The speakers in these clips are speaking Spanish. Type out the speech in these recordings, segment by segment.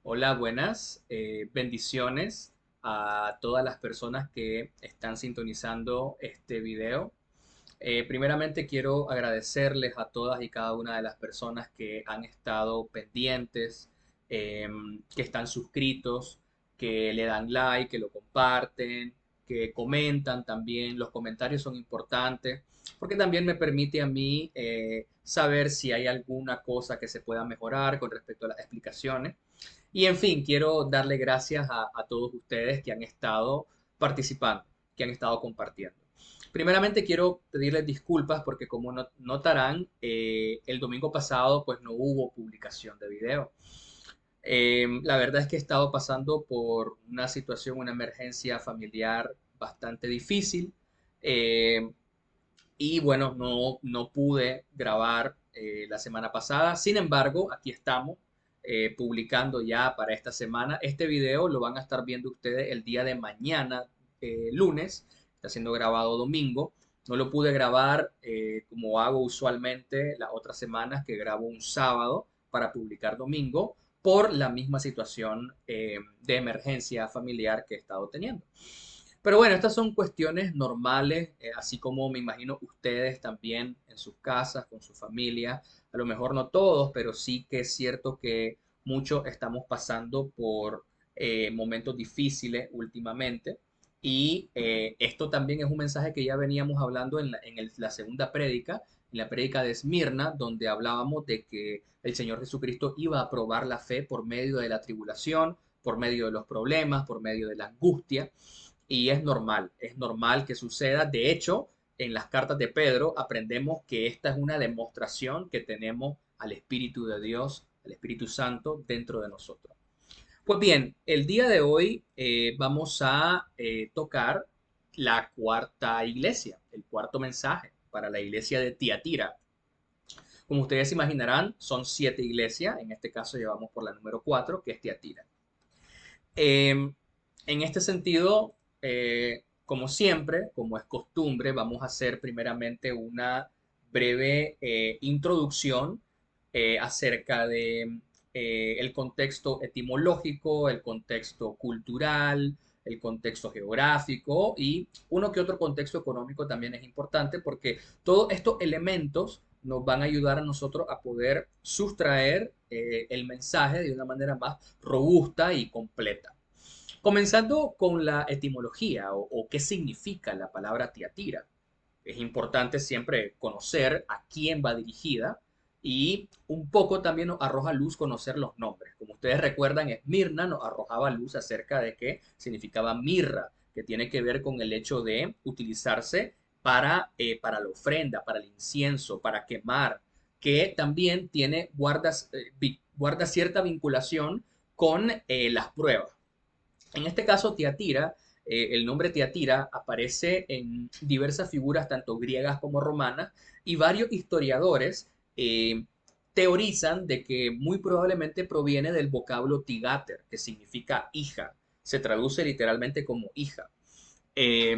Hola, buenas. Bendiciones a todas las personas que están sintonizando este video. Primeramente quiero agradecerles a todas y cada una de las personas que han estado pendientes, que están suscritos, que le dan like, que lo comparten, que comentan también. Los comentarios son importantes porque también me permite a mí saber si hay alguna cosa que se pueda mejorar con respecto a las explicaciones. Y en fin, quiero darle gracias a todos ustedes que han estado participando, que han estado compartiendo. Primeramente quiero pedirles disculpas porque como notarán, el domingo pasado pues no hubo publicación de video. La verdad es que he estado pasando por una situación, una emergencia familiar bastante difícil. eh, y bueno, no pude grabar la semana pasada. Sin embargo, aquí estamos publicando ya para esta semana. Este video lo van a estar viendo ustedes el día de mañana, lunes. Está siendo grabado domingo. No lo pude grabar como hago usualmente las otras semanas, que grabo un sábado para publicar domingo, por la misma situación de emergencia familiar que he estado teniendo. Pero bueno, estas son cuestiones normales, así como me imagino ustedes también en sus casas, con su familia. A lo mejor no todos, pero sí que es cierto que muchos estamos pasando por momentos difíciles últimamente. Y esto también es un mensaje que ya veníamos hablando la segunda prédica, en la prédica de Esmirna, donde hablábamos de que el Señor Jesucristo iba a probar la fe por medio de la tribulación, por medio de los problemas, por medio de la angustia. Y es normal que suceda. De hecho, en las cartas de Pedro aprendemos que esta es una demostración que tenemos al Espíritu de Dios, al Espíritu Santo dentro de nosotros. Pues bien, el día de hoy vamos a tocar la cuarta iglesia, el cuarto mensaje para la iglesia de Tiatira. Como ustedes imaginarán, son 7 iglesias. En este caso llevamos por la número 4, que es Tiatira. En este sentido, como siempre, como es costumbre, vamos a hacer primeramente una breve introducción acerca de el contexto etimológico, el contexto cultural, el contexto geográfico y uno que otro contexto económico también es importante porque todos estos elementos nos van a ayudar a nosotros a poder sustraer el mensaje de una manera más robusta y completa. Comenzando con la etimología o qué significa la palabra Tiatira. Es importante siempre conocer a quién va dirigida y un poco también nos arroja luz conocer los nombres. Como ustedes recuerdan, Esmirna nos arrojaba luz acerca de qué significaba mirra, que tiene que ver con el hecho de utilizarse para la ofrenda, para el incienso, para quemar, que también guarda cierta vinculación con las pruebas. En este caso, Tiatira, el nombre Tiatira aparece en diversas figuras, tanto griegas como romanas, y varios historiadores teorizan de que muy probablemente proviene del vocablo tigater, que significa hija. Se traduce literalmente como hija. Eh,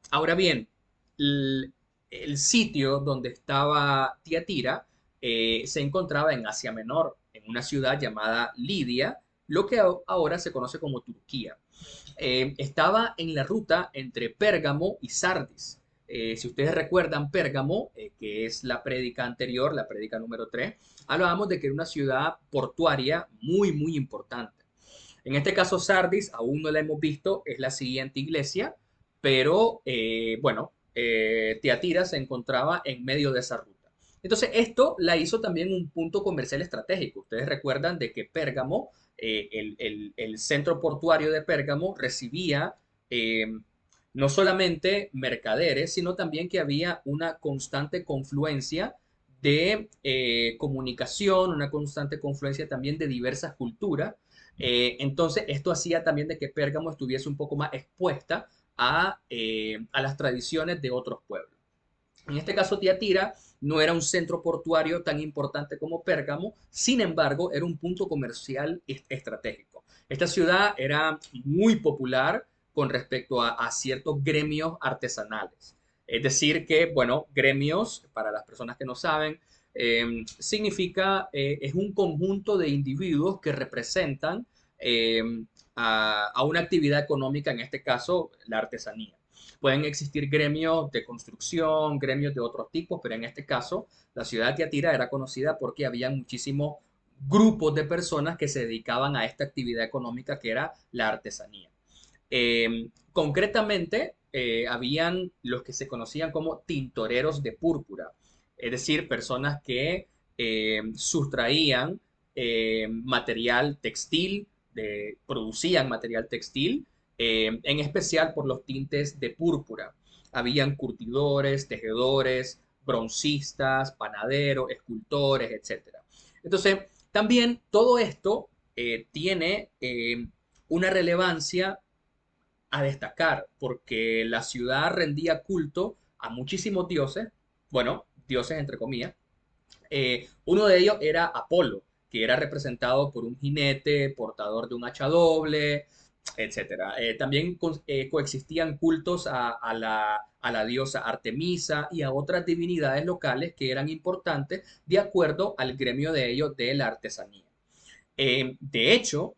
Ahora bien, el, el sitio donde estaba Tiatira se encontraba en Asia Menor, en una ciudad llamada Lidia, lo que ahora se conoce como Turquía. Estaba en la ruta entre Pérgamo y Sardis. Si ustedes recuerdan Pérgamo, que es la prédica anterior, la prédica número 3, hablábamos de que era una ciudad portuaria muy, muy importante. En este caso, Sardis, aún no la hemos visto, es la siguiente iglesia, pero bueno, Tiatira se encontraba en medio de esa ruta. Entonces, esto la hizo también un punto comercial estratégico. Ustedes recuerdan de que Pérgamo, el centro portuario de Pérgamo, recibía eh, no solamente mercaderes, sino también que había una constante confluencia de comunicación, una constante confluencia también de diversas culturas. Entonces, esto hacía también de que Pérgamo estuviese un poco más expuesta a las tradiciones de otros pueblos. En este caso, Tiatira no era un centro portuario tan importante como Pérgamo, sin embargo, era un punto comercial estratégico. Esta ciudad era muy popular con respecto a ciertos gremios artesanales. Es decir, que, bueno, gremios, para las personas que no saben, es un conjunto de individuos que representan eh, a una actividad económica, en este caso la artesanía. Pueden existir gremios de construcción, gremios de otros tipos, pero en este caso la ciudad de Tiatira era conocida porque había muchísimos grupos de personas que se dedicaban a esta actividad económica que era la artesanía. Concretamente, habían los que se conocían como tintoreros de púrpura, es decir, personas que sustraían material textil, producían material textil, en especial por los tintes de púrpura. Habían curtidores, tejedores, broncistas, panaderos, escultores, etcétera. Entonces, también todo esto tiene una relevancia a destacar, porque la ciudad rendía culto a muchísimos dioses, bueno, dioses entre comillas. Uno de ellos era Apolo, que era representado por un jinete portador de un hacha doble, etcétera. También coexistían cultos a la diosa Artemisa y a otras divinidades locales que eran importantes de acuerdo al gremio de ellos de la artesanía. De hecho,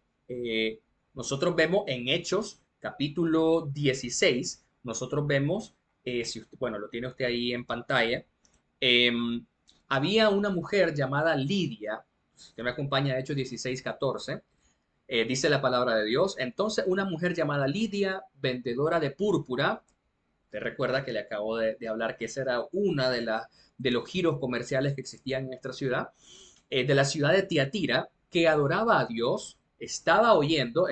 nosotros vemos en Hechos, capítulo 16, nosotros vemos, si usted, bueno, lo tiene usted ahí en pantalla, em, había una mujer llamada Lidia, que me acompaña a Hechos 16, 14, dice la palabra de Dios. Entonces, una mujer llamada Lidia, vendedora de púrpura, te recuerda que le acabo de hablar que esa era una de los giros comerciales que existían en nuestra ciudad, de la ciudad de Tiatira, que adoraba a Dios, estaba oyendo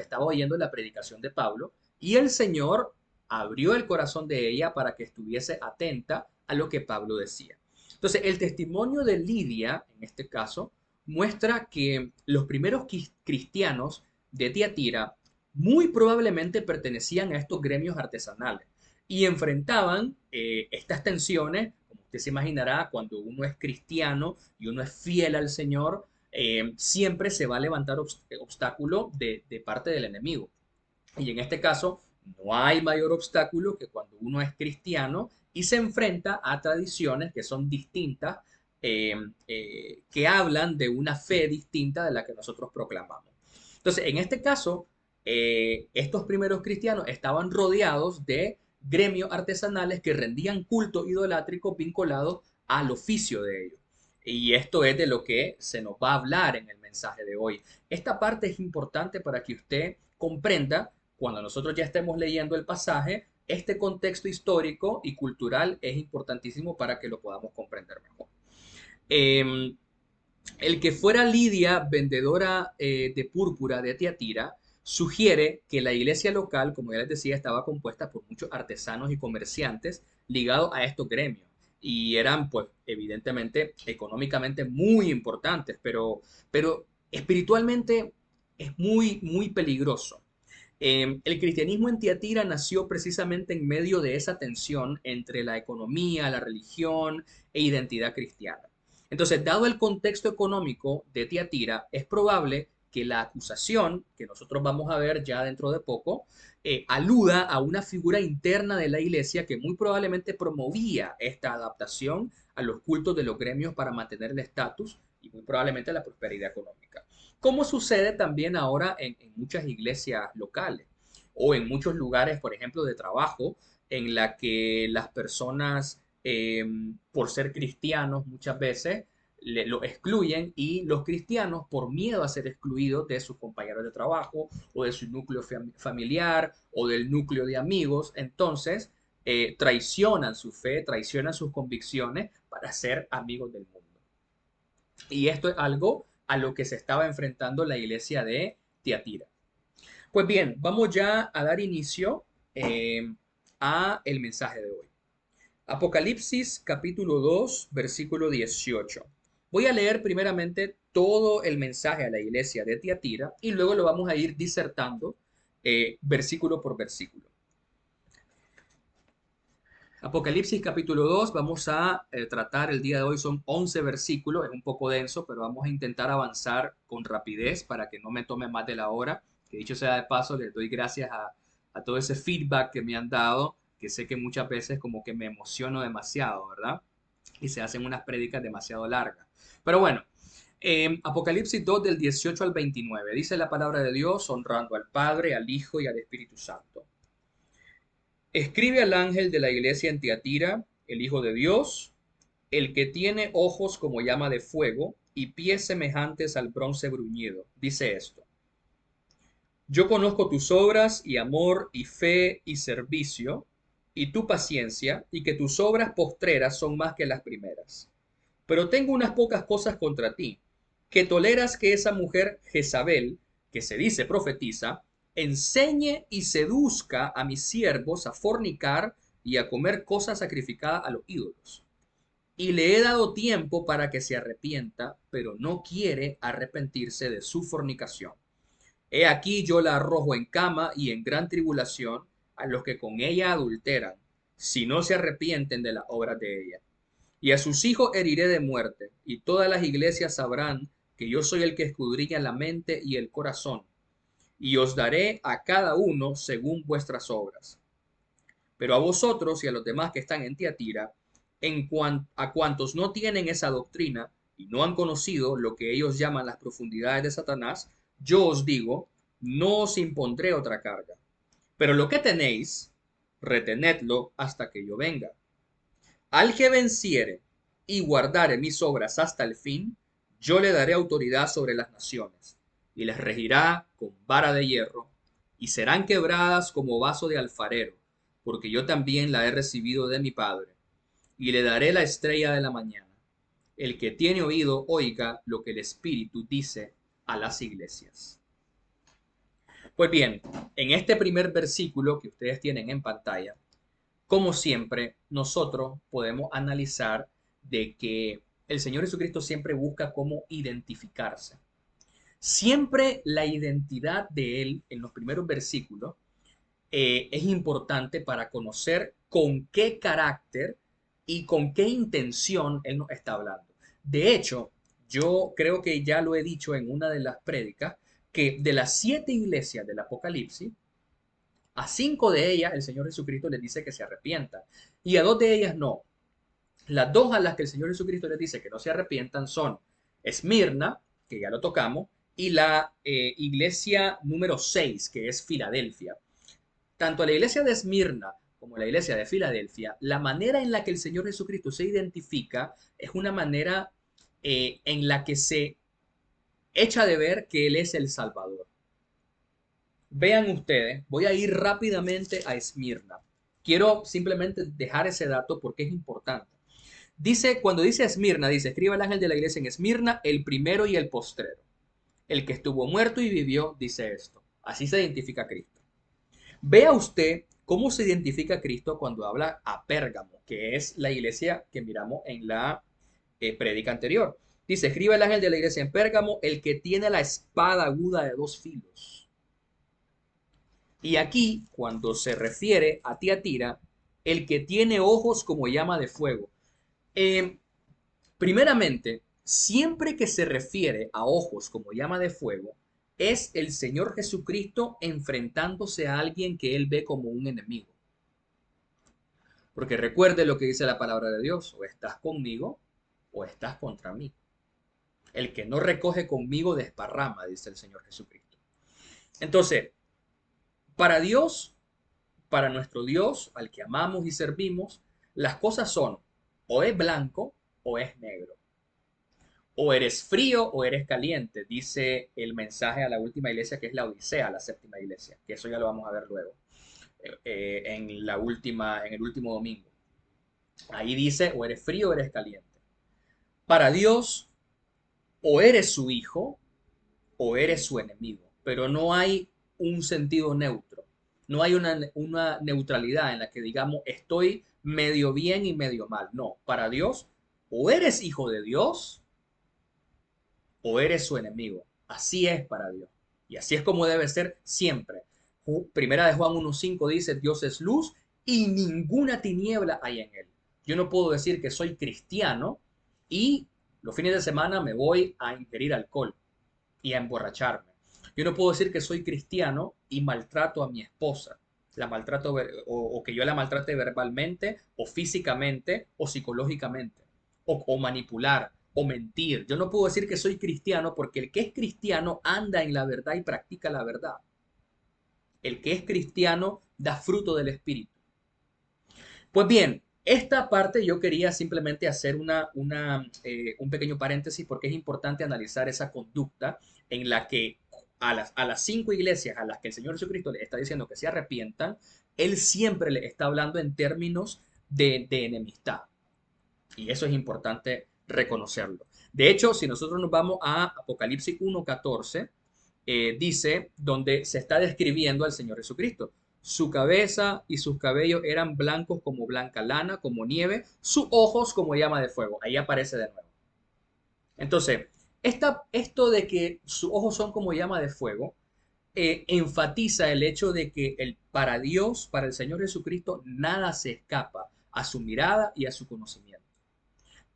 la predicación de Pablo, y el Señor abrió el corazón de ella para que estuviese atenta a lo que Pablo decía. Entonces, el testimonio de Lidia, en este caso, muestra que los primeros cristianos de Tiatira muy probablemente pertenecían a estos gremios artesanales y enfrentaban estas tensiones, como usted se imaginará, cuando uno es cristiano y uno es fiel al Señor, siempre se va a levantar obstáculo de parte del enemigo. Y en este caso, no hay mayor obstáculo que cuando uno es cristiano y se enfrenta a tradiciones que son distintas, que hablan de una fe distinta de la que nosotros proclamamos. Entonces, en este caso, estos primeros cristianos estaban rodeados de gremios artesanales que rendían culto idolátrico vinculado al oficio de ellos. Y esto es de lo que se nos va a hablar en el mensaje de hoy. Esta parte es importante para que usted comprenda, cuando nosotros ya estemos leyendo el pasaje, este contexto histórico y cultural es importantísimo para que lo podamos comprender mejor. Eh, el que fuera Lidia, vendedora de púrpura de Tiatira, sugiere que la iglesia local, como ya les decía, estaba compuesta por muchos artesanos y comerciantes ligados a estos gremios. Y eran, pues, evidentemente, económicamente muy importantes, pero espiritualmente es muy, muy peligroso. El cristianismo en Tiatira nació precisamente en medio de esa tensión entre la economía, la religión e identidad cristiana. Entonces, dado el contexto económico de Tiatira, es probable que la acusación, que nosotros vamos a ver ya dentro de poco, aluda a una figura interna de la iglesia que muy probablemente promovía esta adaptación a los cultos de los gremios para mantener el estatus y muy probablemente la prosperidad económica. Como sucede también ahora en muchas iglesias locales o en muchos lugares, por ejemplo, de trabajo, en la que las personas, por ser cristianos, muchas veces lo excluyen y los cristianos, por miedo a ser excluidos de sus compañeros de trabajo o de su núcleo familiar o del núcleo de amigos, entonces traicionan su fe, traicionan sus convicciones para ser amigos del mundo. Y esto es algo a lo que se estaba enfrentando la iglesia de Tiatira. Pues bien, vamos ya a dar inicio a el mensaje de hoy. Apocalipsis capítulo 2, versículo 18. Voy a leer primeramente todo el mensaje a la iglesia de Tiatira y luego lo vamos a ir disertando versículo por versículo. Apocalipsis capítulo 2, vamos a tratar el día de hoy, son 11 versículos, es un poco denso, pero vamos a intentar avanzar con rapidez para que no me tome más de la hora. Que dicho sea de paso, les doy gracias a todo ese feedback que me han dado, que sé que muchas veces como que me emociono demasiado, ¿verdad? Y se hacen unas prédicas demasiado largas. Pero bueno, Apocalipsis 2 del 18 al 29 dice la palabra de Dios honrando al Padre, al Hijo y al Espíritu Santo. Escribe al ángel de la iglesia en Tiatira, el Hijo de Dios, el que tiene ojos como llama de fuego y pies semejantes al bronce bruñido. Dice esto: Yo conozco tus obras y amor y fe y servicio y tu paciencia y que tus obras postreras son más que las primeras. Pero tengo unas pocas cosas contra ti, que toleras que esa mujer Jezabel, que se dice profetiza, enseñe y seduzca a mis siervos a fornicar y a comer cosas sacrificadas a los ídolos. Y le he dado tiempo para que se arrepienta, pero no quiere arrepentirse de su fornicación. He aquí yo la arrojo en cama y en gran tribulación a los que con ella adulteran, si no se arrepienten de las obras de ella. Y a sus hijos heriré de muerte, y todas las iglesias sabrán que yo soy el que escudriña la mente y el corazón, y os daré a cada uno según vuestras obras. Pero a vosotros y a los demás que están en Tiatira, a cuantos no tienen esa doctrina y no han conocido lo que ellos llaman las profundidades de Satanás, yo os digo, no os impondré otra carga. Pero lo que tenéis, retenedlo hasta que yo venga. Al que venciere y guardare mis obras hasta el fin, yo le daré autoridad sobre las naciones, y les regirá con vara de hierro, y serán quebradas como vaso de alfarero, porque yo también la he recibido de mi Padre, y le daré la estrella de la mañana. El que tiene oído, oiga lo que el Espíritu dice a las iglesias. Pues bien, en este primer versículo que ustedes tienen en pantalla, como siempre, nosotros podemos analizar de que el Señor Jesucristo siempre busca cómo identificarse. Siempre la identidad de Él en los primeros versículos es importante para conocer con qué carácter y con qué intención Él nos está hablando. De hecho, yo creo que ya lo he dicho en una de las prédicas, que de las 7 iglesias del Apocalipsis, a 5 de ellas el Señor Jesucristo les dice que se arrepientan y a 2 de ellas no. Las dos a las que el Señor Jesucristo les dice que no se arrepientan son Esmirna, que ya lo tocamos, y la iglesia número 6, que es Filadelfia. Tanto la iglesia de Esmirna como la iglesia de Filadelfia, la manera en la que el Señor Jesucristo se identifica es una manera en la que se echa de ver que Él es el Salvador. Vean ustedes, voy a ir rápidamente a Esmirna. Quiero simplemente dejar ese dato porque es importante. Dice, cuando dice Esmirna, dice, escribe el ángel de la iglesia en Esmirna, el primero y el postrero. El que estuvo muerto y vivió, dice esto. Así se identifica a Cristo. Vea usted cómo se identifica a Cristo cuando habla a Pérgamo, que es la iglesia que miramos en la prédica anterior. Dice, escribe el ángel de la iglesia en Pérgamo, el que tiene la espada aguda de 2 filos. Y aquí, cuando se refiere a Tiatira, el que tiene ojos como llama de fuego. Eh, Primeramente, siempre que se refiere a ojos como llama de fuego, es el Señor Jesucristo enfrentándose a alguien que él ve como un enemigo. Porque recuerde lo que dice la palabra de Dios, o estás conmigo o estás contra mí. El que no recoge conmigo desparrama, dice el Señor Jesucristo. Entonces, para Dios, para nuestro Dios, al que amamos y servimos, las cosas son o es blanco o es negro. O eres frío o eres caliente, dice el mensaje a la última iglesia, que es la Odisea, la 7ª iglesia, que eso ya lo vamos a ver luego, en el último domingo. Ahí dice, o eres frío o eres caliente. Para Dios, o eres su hijo o eres su enemigo, pero no hay un sentido neutro. No hay una neutralidad en la que digamos estoy medio bien y medio mal. No, para Dios, o eres hijo de Dios o eres su enemigo. Así es para Dios. Y así es como debe ser siempre. Primera de Juan 1.5 dice, Dios es luz y ninguna tiniebla hay en él. Yo no puedo decir que soy cristiano y los fines de semana me voy a ingerir alcohol y a emborracharme. Yo no puedo decir que soy cristiano y maltrato a mi esposa. La maltrato o que yo la maltrate verbalmente o físicamente o psicológicamente o manipular o mentir. Yo no puedo decir que soy cristiano porque el que es cristiano anda en la verdad y practica la verdad. El que es cristiano da fruto del Espíritu. Pues bien, esta parte yo quería simplemente hacer un pequeño paréntesis porque es importante analizar esa conducta en la que a las 5 iglesias a las que el Señor Jesucristo le está diciendo que se arrepientan, Él siempre le está hablando en términos de enemistad. Y eso es importante reconocerlo. De hecho, si nosotros nos vamos a Apocalipsis 1:14, dice, donde se está describiendo al Señor Jesucristo. Su cabeza y sus cabellos eran blancos como blanca lana, como nieve, sus ojos como llama de fuego. Ahí aparece de nuevo. Entonces, esto de que sus ojos son como llama de fuego, enfatiza el hecho de que para Dios, para el Señor Jesucristo, nada se escapa a su mirada y a su conocimiento.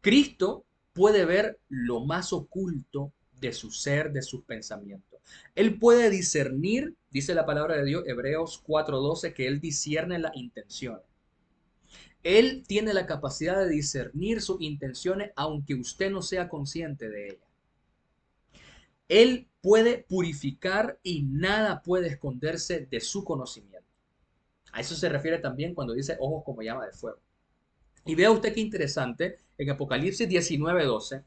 Cristo puede ver lo más oculto de su ser, de sus pensamientos. Él puede discernir, dice la palabra de Dios, Hebreos 4:12, que Él discierne las intenciones. Él tiene la capacidad de discernir sus intenciones aunque usted no sea consciente de ellas. Él puede purificar y nada puede esconderse de su conocimiento. A eso se refiere también cuando dice ojos como llama de fuego. Y vea usted qué interesante en Apocalipsis 19:12,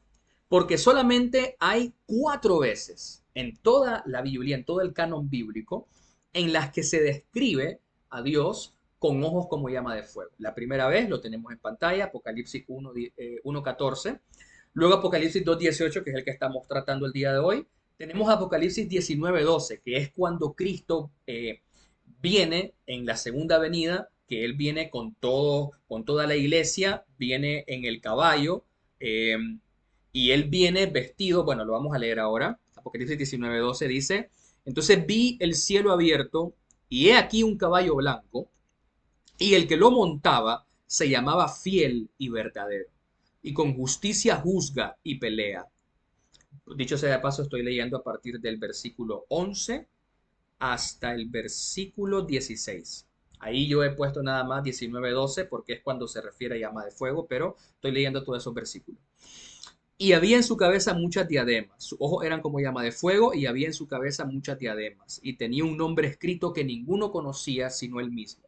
porque solamente hay 4 veces en toda la Biblia, en todo el canon bíblico, en las que se describe a Dios con ojos como llama de fuego. La primera vez lo tenemos en pantalla, Apocalipsis 1:14. Luego Apocalipsis 2:18, que es el que estamos tratando el día de hoy. Tenemos Apocalipsis 19:12, que es cuando Cristo viene en la segunda venida, que Él viene con toda la iglesia, viene en el caballo, eh, y Él viene vestido, bueno, lo vamos a leer ahora, Apocalipsis 19:12 dice, entonces vi el cielo abierto, y he aquí un caballo blanco, y el que lo montaba se llamaba Fiel y Verdadero, y con justicia juzga y pelea. Dicho sea de paso, estoy leyendo a partir del versículo 11 hasta el versículo 16. Ahí yo he puesto nada más 19:12 porque es cuando se refiere a llama de fuego, pero estoy leyendo todos esos versículos. Y había en su cabeza muchas diademas. Sus ojos eran como llama de fuego y había en su cabeza muchas diademas. Y tenía un nombre escrito que ninguno conocía sino él mismo.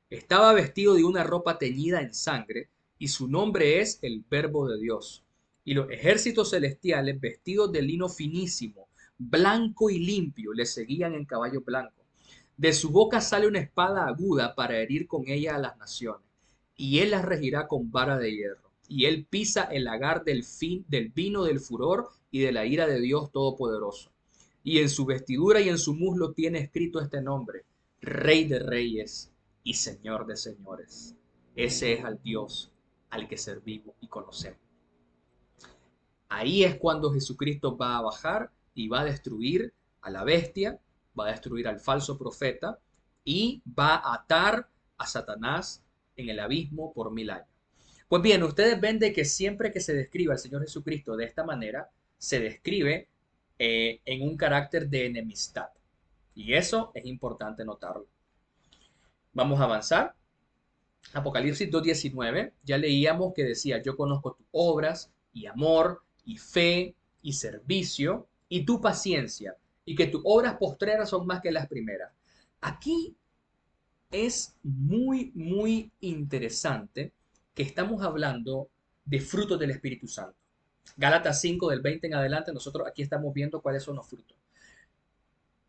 Estaba vestido de una ropa teñida en sangre y su nombre es el Verbo de Dios. Y los ejércitos celestiales, vestidos de lino finísimo, blanco y limpio, le seguían en caballo blanco. De su boca sale una espada aguda para herir con ella a las naciones, y él las regirá con vara de hierro. Y él pisa el lagar del vino del furor y de la ira de Dios Todopoderoso. Y en su vestidura y en su muslo tiene escrito este nombre: Rey de Reyes y Señor de señores. Ese es al Dios al que servimos y conocemos. Ahí es cuando Jesucristo va a bajar y va a destruir a la bestia, va a destruir al falso profeta y va a atar a Satanás en el abismo por 1000 años. Pues bien, ustedes ven de que siempre que se describe al Señor Jesucristo de esta manera, se describe en un carácter de enemistad. Y eso es importante notarlo. Vamos a avanzar. Apocalipsis 2:19, ya leíamos que decía, yo conozco tus obras y amor y fe y servicio y tu paciencia y que tus obras postreras son más que las primeras. Aquí es muy, muy interesante que estamos hablando de frutos del Espíritu Santo. Gálatas 5 del 20 en adelante, nosotros aquí estamos viendo cuáles son los frutos.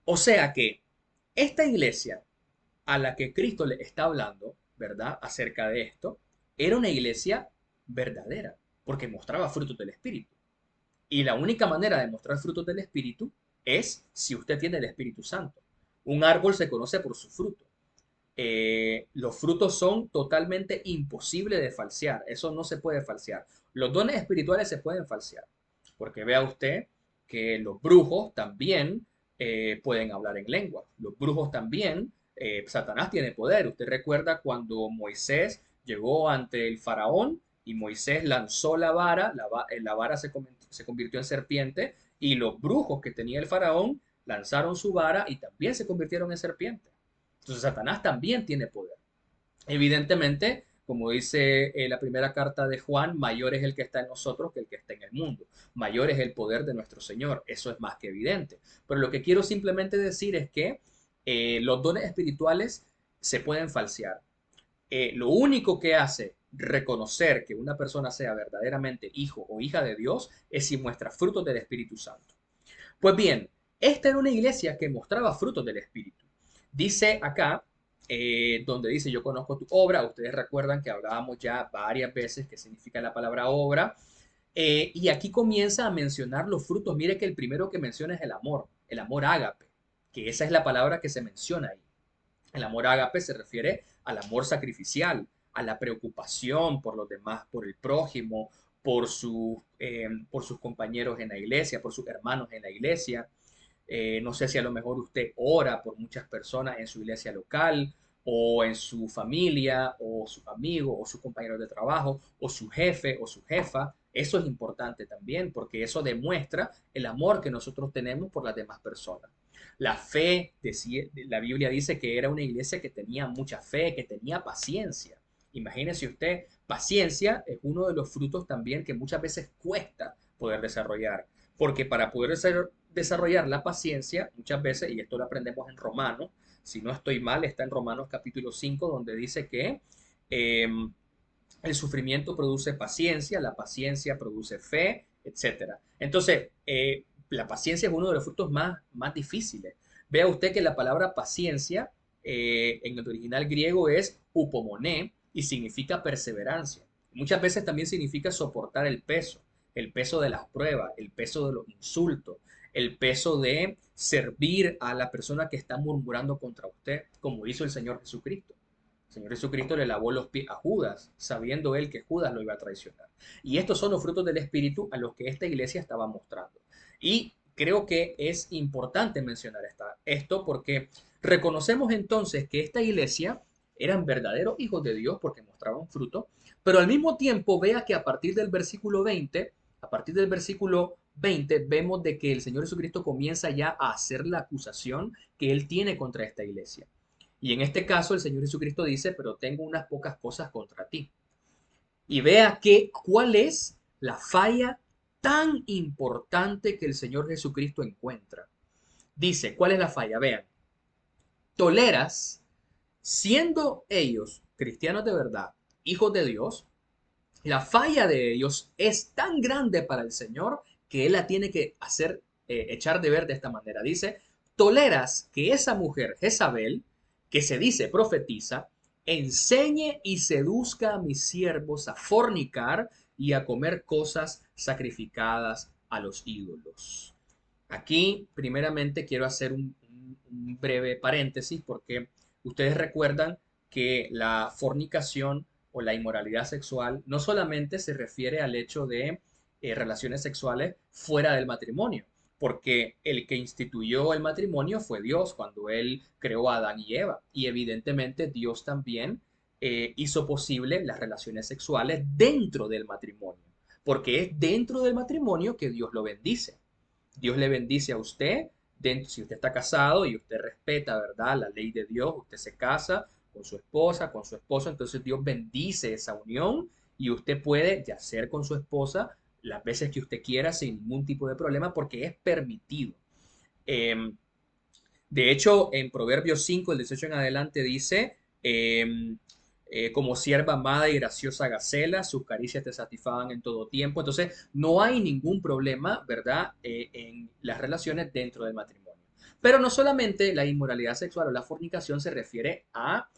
O sea que esta iglesia a la que Cristo le está hablando, ¿verdad? Acerca de esto, era una iglesia verdadera, porque mostraba frutos del Espíritu. Y la única manera de mostrar frutos del Espíritu es si usted tiene el Espíritu Santo. Un árbol se conoce por su fruto. Los frutos son totalmente imposibles de falsear. Eso no se puede falsear. Los dones espirituales se pueden falsear. Porque vea usted que los brujos también pueden hablar en lengua. Los brujos también, Satanás tiene poder. Usted recuerda cuando Moisés llegó ante el faraón y Moisés lanzó la vara, la vara se convirtió en serpiente y los brujos que tenía el faraón lanzaron su vara y también se convirtieron en serpiente. Entonces Satanás también tiene poder. Evidentemente, Como dice la primera carta de Juan, mayor es el que está en nosotros que el que está en el mundo. Mayor es el poder de nuestro Señor. Eso es más que evidente. Pero lo que quiero simplemente decir es que los dones espirituales se pueden falsear. Lo único que hace reconocer que una persona sea verdaderamente hijo o hija de Dios es si muestra frutos del Espíritu Santo. Pues bien, esta era una iglesia que mostraba frutos del Espíritu. Dice acá, donde dice, yo conozco tu obra, ustedes recuerdan que hablábamos ya varias veces qué significa la palabra obra, y aquí comienza a mencionar los frutos. Mire que el primero que menciona es el amor ágape, que esa es la palabra que se menciona ahí. El amor ágape se refiere al amor sacrificial, a la preocupación por los demás, por el prójimo, por sus compañeros en la iglesia, por sus hermanos en la iglesia. No sé si a lo mejor usted ora por muchas personas en su iglesia local o en su familia o sus amigos o sus compañeros de trabajo o su jefe o su jefa. Eso es importante también porque eso demuestra el amor que nosotros tenemos por las demás personas. La fe, la Biblia dice que era una iglesia que tenía mucha fe, que tenía paciencia. Imagínese usted, paciencia es uno de los frutos también que muchas veces cuesta poder desarrollar. Porque para poder desarrollar la paciencia, muchas veces, y esto lo aprendemos en Romanos, si no estoy mal, está en Romanos capítulo 5 donde dice que eh, el sufrimiento produce paciencia, la paciencia produce fe, etcétera. Entonces, la paciencia es uno de los frutos más difíciles. Vea usted que la palabra paciencia en el original griego es upomoné y significa perseverancia. Muchas veces también significa soportar el peso de las pruebas, el peso de los insultos, el peso de servir a la persona que está murmurando contra usted, como hizo el Señor Jesucristo. El Señor Jesucristo le lavó los pies a Judas, sabiendo él que Judas lo iba a traicionar. Y estos son los frutos del Espíritu a los que esta iglesia estaba mostrando. Y creo que es importante mencionar esto porque reconocemos entonces que esta iglesia eran verdaderos hijos de Dios porque mostraban fruto, pero al mismo tiempo vea que a partir del versículo 20, a partir del versículo 20 vemos de que el Señor Jesucristo comienza ya a hacer la acusación que él tiene contra esta iglesia. Y en este caso el Señor Jesucristo dice, pero tengo unas pocas cosas contra ti. Y vea cuál es la falla tan importante que el Señor Jesucristo encuentra. Dice, ¿cuál es la falla? Vean, toleras, siendo ellos cristianos de verdad, hijos de Dios, la falla de ellos es tan grande para el Señor que Él la tiene que hacer, echar de ver de esta manera. Dice, toleras que esa mujer, Jezabel, que se dice profetiza, enseñe y seduzca a mis siervos a fornicar y a comer cosas sacrificadas a los ídolos. Aquí, primeramente, quiero hacer un breve paréntesis porque ustedes recuerdan que la fornicación o la inmoralidad sexual no solamente se refiere al hecho de relaciones sexuales fuera del matrimonio, porque el que instituyó el matrimonio fue Dios cuando Él creó a Adán y Eva, y evidentemente Dios también hizo posible las relaciones sexuales dentro del matrimonio, porque es dentro del matrimonio que Dios lo bendice. Dios le bendice a usted, si usted está casado y usted respeta, ¿verdad? La ley de Dios, usted se casa con su esposa, con su esposo, entonces Dios bendice esa unión y usted puede yacer con su esposa las veces que usted quiera sin ningún tipo de problema porque es permitido. Eh, de hecho, en Proverbios 5, el 18 en adelante dice, como sierva amada y graciosa Gacela, sus caricias te satisfagan en todo tiempo. Entonces, no hay ningún problema, ¿verdad?, en las relaciones dentro del matrimonio. Pero no solamente la inmoralidad sexual o la fornicación se refiere a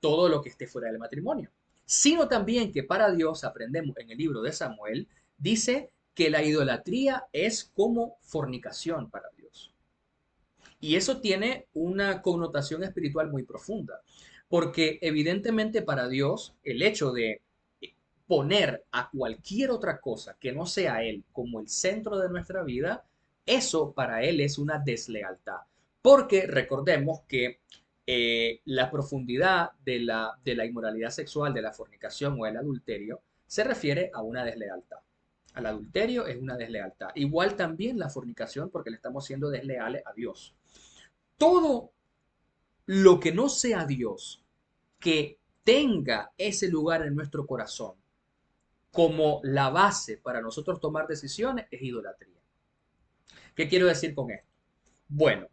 todo lo que esté fuera del matrimonio, sino también que para Dios, aprendemos en el libro de Samuel, dice que la idolatría es como fornicación para Dios. Y eso tiene una connotación espiritual muy profunda, porque evidentemente para Dios el hecho de poner a cualquier otra cosa que no sea Él como el centro de nuestra vida, eso para Él es una deslealtad. Porque recordemos que la profundidad de la inmoralidad sexual, de la fornicación o el adulterio, se refiere a una deslealtad. Al adulterio es una deslealtad. Igual también la fornicación porque le estamos siendo desleales a Dios. Todo lo que no sea Dios, que tenga ese lugar en nuestro corazón como la base para nosotros tomar decisiones, es idolatría. ¿Qué quiero decir con esto? Bueno,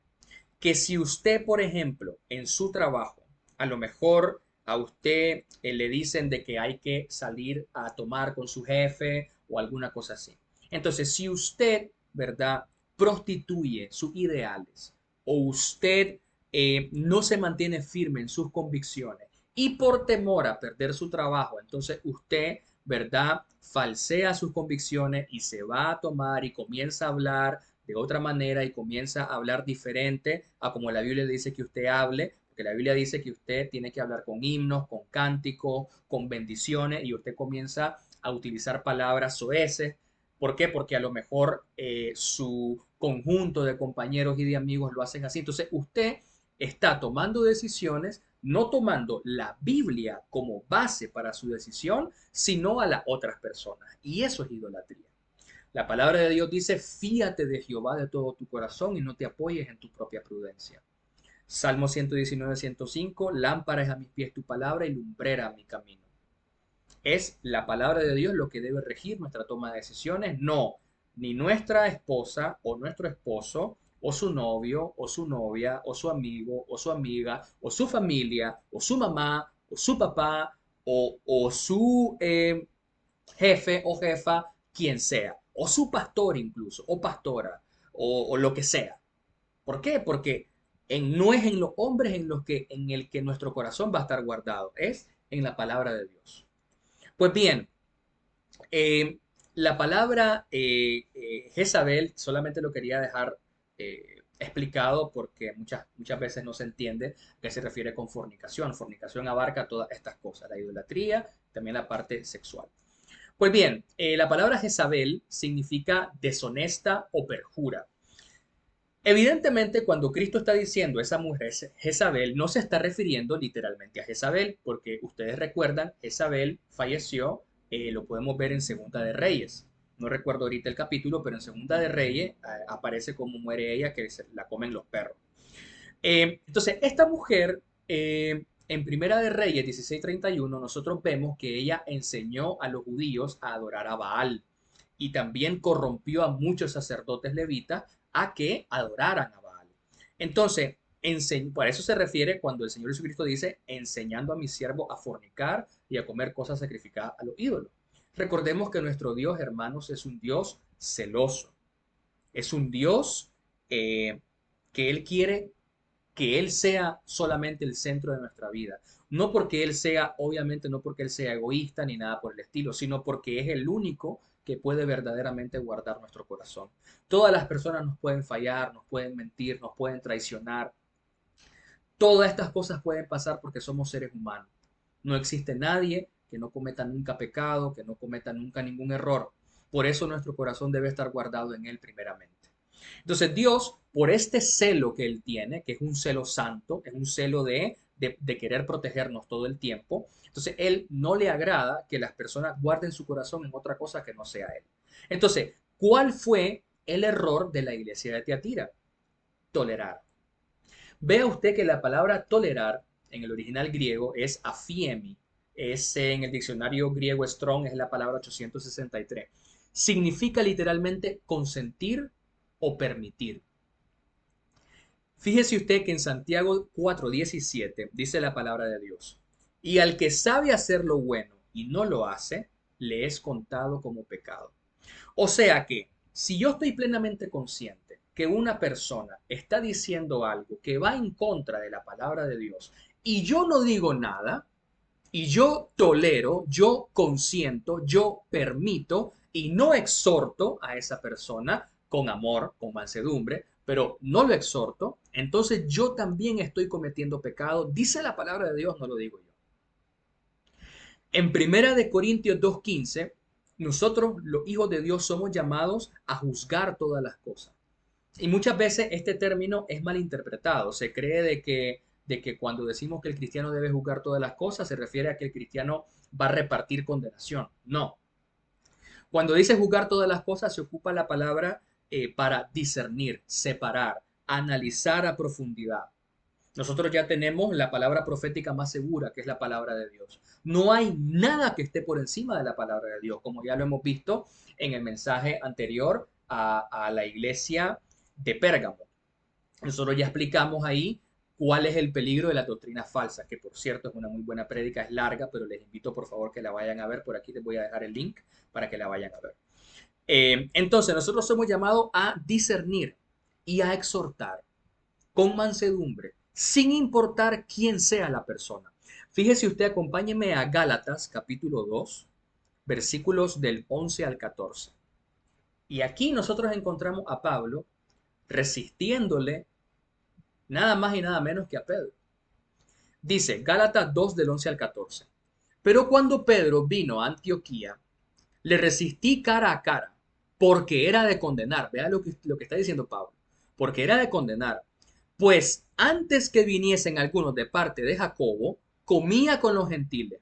que si usted, por ejemplo, en su trabajo, a lo mejor a usted le dicen de que hay que salir a tomar con su jefe o alguna cosa así. Entonces, si usted, ¿verdad?, prostituye sus ideales o usted no se mantiene firme en sus convicciones y por temor a perder su trabajo, entonces usted, ¿verdad?, falsea sus convicciones y se va a tomar y comienza a hablar de otra manera y comienza a hablar diferente a como la Biblia dice que usted hable, porque la Biblia dice que usted tiene que hablar con himnos, con cánticos, con bendiciones y usted comienza a utilizar palabras soeces. ¿Por qué? Porque a lo mejor su conjunto de compañeros y de amigos lo hacen así. Entonces usted está tomando decisiones, no tomando la Biblia como base para su decisión, sino a las otras personas. Y eso es idolatría. La palabra de Dios dice, fíate de Jehová de todo tu corazón y no te apoyes en tu propia prudencia. Salmo 119, 105, lámpara es a mis pies tu palabra y lumbrera a mi camino. Es la palabra de Dios lo que debe regir nuestra toma de decisiones, no ni nuestra esposa o nuestro esposo o su novio o su novia o su amigo o su amiga o su familia o su mamá o su papá o su jefe o jefa, quien sea, o su pastor incluso, o pastora, o lo que sea. ¿Por qué? Porque no es en los hombres en el que nuestro corazón va a estar guardado, es en la palabra de Dios. Pues bien, eh, la palabra Jezabel solamente lo quería dejar explicado porque muchas veces no se entiende a qué se refiere con fornicación. Fornicación abarca todas estas cosas, la idolatría, también la parte sexual. Pues bien, la palabra Jezabel significa deshonesta o perjura. Evidentemente, cuando Cristo está diciendo esa mujer Jezabel, no se está refiriendo literalmente a Jezabel, porque ustedes recuerdan, Jezabel falleció, lo podemos ver en Segunda de Reyes. No recuerdo ahorita el capítulo, pero en Segunda de Reyes aparece cómo muere ella, que la comen los perros. Entonces, esta mujer, en Primera de Reyes 16:31, nosotros vemos que ella enseñó a los judíos a adorar a Baal y también corrompió a muchos sacerdotes levitas a que adoraran a Baal. Entonces, por eso se refiere cuando el Señor Jesucristo dice, enseñando a mis siervos a fornicar y a comer cosas sacrificadas a los ídolos. Recordemos que nuestro Dios, hermanos, es un Dios celoso. Es un Dios que Él quiere que Él sea solamente el centro de nuestra vida. No porque Él sea, obviamente, no porque Él sea egoísta ni nada por el estilo, sino porque es el único que puede verdaderamente guardar nuestro corazón. Todas las personas nos pueden fallar, nos pueden mentir, nos pueden traicionar. Todas estas cosas pueden pasar porque somos seres humanos. No existe nadie que no cometa nunca pecado, que no cometa nunca ningún error. Por eso nuestro corazón debe estar guardado en Él primeramente. Entonces Dios, por este celo que Él tiene, que es un celo santo, es un celo de querer protegernos todo el tiempo, entonces Él no le agrada que las personas guarden su corazón en otra cosa que no sea Él. Entonces, ¿cuál fue el error de la iglesia de Tiatira? Tolerar. Vea usted que la palabra tolerar en el original griego es afiemi, es en el diccionario griego Strong, es la palabra 863. Significa literalmente consentir o permitir. Fíjese usted que en Santiago 4:17 dice la palabra de Dios, y al que sabe hacer lo bueno y no lo hace, le es contado como pecado. O sea que si yo estoy plenamente consciente que una persona está diciendo algo que va en contra de la palabra de Dios y yo no digo nada, y yo tolero, yo consiento, yo permito y no exhorto a esa persona con amor, con mansedumbre, pero no lo exhorto, entonces yo también estoy cometiendo pecado. Dice la palabra de Dios, no lo digo yo. En Primera de Corintios 2:15, nosotros los hijos de Dios somos llamados a juzgar todas las cosas. Y muchas veces este término es mal interpretado. Se cree de que cuando decimos que el cristiano debe juzgar todas las cosas, se refiere a que el cristiano va a repartir condenación. No. Cuando dice juzgar todas las cosas, se ocupa la palabra para discernir, separar, analizar a profundidad. Nosotros ya tenemos la palabra profética más segura, que es la palabra de Dios. No hay nada que esté por encima de la palabra de Dios, como ya lo hemos visto en el mensaje anterior a la iglesia de Pérgamo. Nosotros ya explicamos ahí cuál es el peligro de las doctrinas falsas, que por cierto es una muy buena prédica, es larga, pero les invito por favor que la vayan a ver. Por aquí les voy a dejar el link para que la vayan a ver. Entonces, nosotros somos llamados a discernir y a exhortar con mansedumbre, sin importar quién sea la persona. Fíjese usted, acompáñeme a Gálatas capítulo 2, versículos del 11 al 14. Y aquí nosotros encontramos a Pablo resistiéndole nada más y nada menos que a Pedro. Dice Gálatas 2 del 11 al 14. Pero cuando Pedro vino a Antioquía, le resistí cara a cara, porque era de condenar. Vea lo que está diciendo Pablo. Porque era de condenar. Pues antes que viniesen algunos de parte de Jacobo, comía con los gentiles.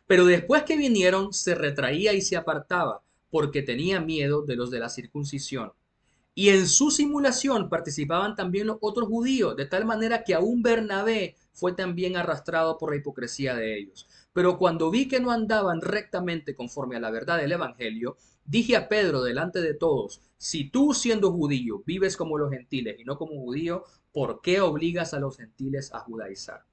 Pero después que vinieron, se retraía y se apartaba, porque tenía miedo de los de la circuncisión. Y en su simulación participaban también los otros judíos, de tal manera que aún Bernabé fue también arrastrado por la hipocresía de ellos. Pero cuando vi que no andaban rectamente conforme a la verdad del Evangelio, dije a Pedro delante de todos, si tú siendo judío vives como los gentiles y no como judío, ¿por qué obligas a los gentiles a judaizar?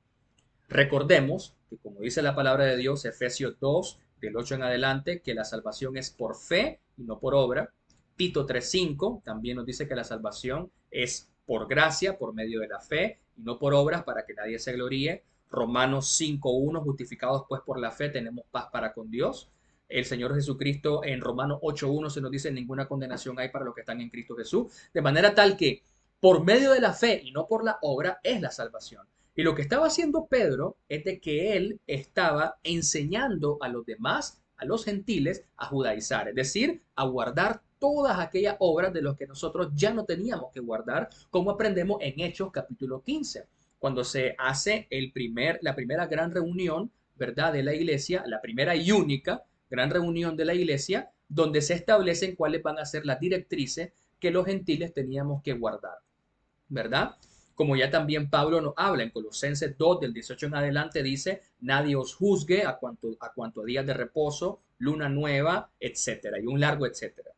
Recordemos que como dice la palabra de Dios, Efesios 2, del 8 en adelante, que la salvación es por fe y no por obra. Tito 3:5 también nos dice que la salvación es por gracia, por medio de la fe y no por obras para que nadie se gloríe. Romanos 5:1, justificados pues por la fe tenemos paz para con Dios. El Señor Jesucristo en Romanos 8:1 se nos dice ninguna condenación hay para los que están en Cristo Jesús. De manera tal que por medio de la fe y no por la obra es la salvación. Y lo que estaba haciendo Pedro es de que él estaba enseñando a los demás, a los gentiles, a judaizar, es decir, a guardar todas aquellas obras de las que nosotros ya no teníamos que guardar, como aprendemos en Hechos capítulo 15, cuando se hace la primera gran reunión, ¿verdad?, de la iglesia, la primera y única gran reunión de la iglesia, donde se establecen cuáles van a ser las directrices que los gentiles teníamos que guardar, ¿verdad? Como ya también Pablo nos habla en Colosenses 2, del 18 en adelante, dice, nadie os juzgue a cuanto a días de reposo, luna nueva, etcétera, y un largo etcétera.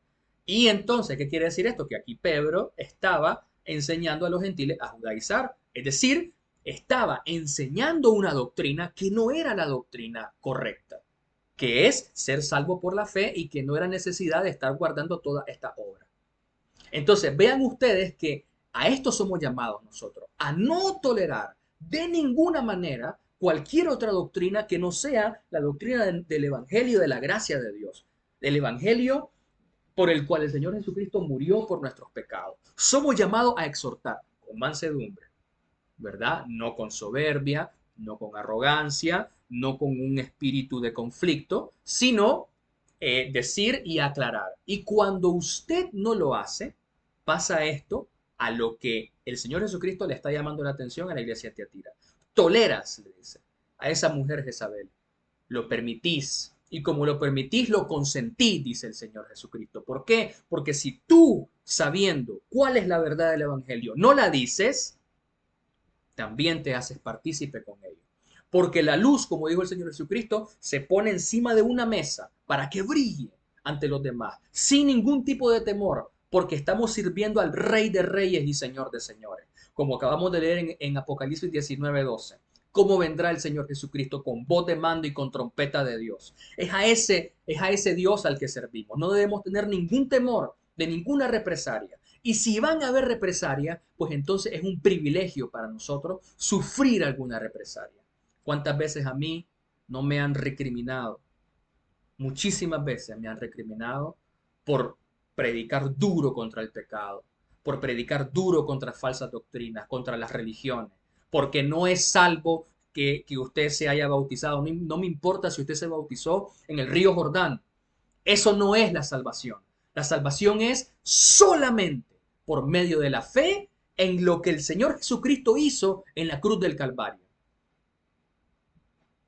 Y entonces, ¿qué quiere decir esto? Que aquí Pedro estaba enseñando a los gentiles a judaizar, es decir, estaba enseñando una doctrina que no era la doctrina correcta, que es ser salvo por la fe y que no era necesidad de estar guardando toda esta obra. Entonces, vean ustedes que a esto somos llamados nosotros, a no tolerar de ninguna manera cualquier otra doctrina que no sea la doctrina del Evangelio de la gracia de Dios, del Evangelio por el cual el Señor Jesucristo murió por nuestros pecados. Somos llamados a exhortar con mansedumbre, ¿verdad? No con soberbia, no con arrogancia, no con un espíritu de conflicto, sino decir y aclarar. Y cuando usted no lo hace, pasa esto a lo que el Señor Jesucristo le está llamando la atención a la iglesia de Tiatira. Toleras, le dice, a esa mujer Jezabel. Lo permitís. Y como lo permitís, lo consentís, dice el Señor Jesucristo. ¿Por qué? Porque si tú, sabiendo cuál es la verdad del Evangelio, no la dices, también te haces partícipe con ello. Porque la luz, como dijo el Señor Jesucristo, se pone encima de una mesa para que brille ante los demás, sin ningún tipo de temor, porque estamos sirviendo al Rey de Reyes y Señor de Señores, como acabamos de leer en Apocalipsis 19:12. ¿Cómo vendrá el Señor Jesucristo con voz de mando y con trompeta de Dios? Es a ese Dios al que servimos. No debemos tener ningún temor de ninguna represalia. Y si van a haber represalia, pues entonces es un privilegio para nosotros sufrir alguna represalia. ¿Cuántas veces a mí no me han recriminado? Muchísimas veces me han recriminado por predicar duro contra el pecado, por predicar duro contra falsas doctrinas, contra las religiones, porque no es salvo que usted se haya bautizado. No, no me importa si usted se bautizó en el río Jordán. Eso no es la salvación. La salvación es solamente por medio de la fe en lo que el Señor Jesucristo hizo en la cruz del Calvario.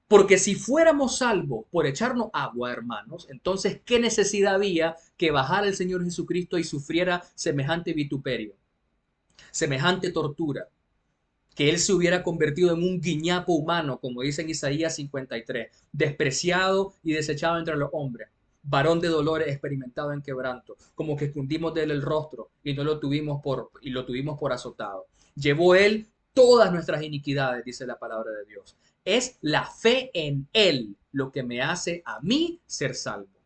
Porque si fuéramos salvos por echarnos agua, hermanos, entonces, ¿qué necesidad había que bajara el Señor Jesucristo y sufriera semejante vituperio, semejante tortura? que él se hubiera convertido en un guiñapo humano, como dice en Isaías 53, despreciado y desechado entre los hombres, varón de dolores, experimentado en quebranto, como que escondimos de él el rostro y no lo tuvimos por azotado. Llevó él todas nuestras iniquidades, dice la palabra de Dios. Es la fe en él lo que me hace a mí ser salvo.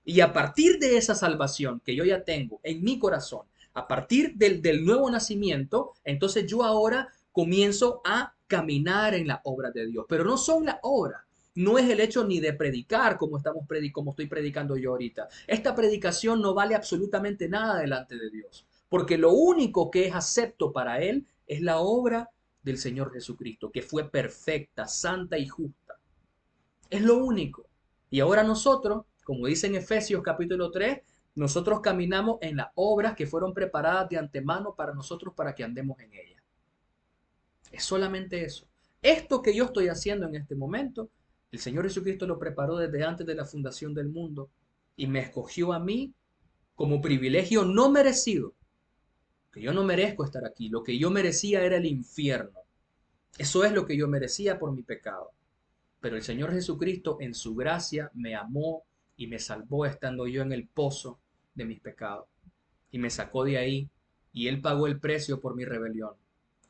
Y a partir de esa salvación que yo ya tengo en mi corazón, a partir del nuevo nacimiento, entonces yo ahora comienzo a caminar en la obra de Dios. Pero no son las obras. No es el hecho ni de predicar como estoy predicando yo ahorita. Esta predicación no vale absolutamente nada delante de Dios. Porque lo único que es acepto para Él es la obra del Señor Jesucristo, que fue perfecta, santa y justa. Es lo único. Y ahora nosotros, como dice en Efesios capítulo 3, nosotros caminamos en las obras que fueron preparadas de antemano para nosotros para que andemos en ellas. Es solamente eso. Esto que yo estoy haciendo en este momento, el Señor Jesucristo lo preparó desde antes de la fundación del mundo y me escogió a mí como privilegio no merecido. Que yo no merezco estar aquí. Lo que yo merecía era el infierno. Eso es lo que yo merecía por mi pecado. Pero el Señor Jesucristo en su gracia me amó y me salvó estando yo en el pozo de mis pecados. Y me sacó de ahí y Él pagó el precio por mi rebelión.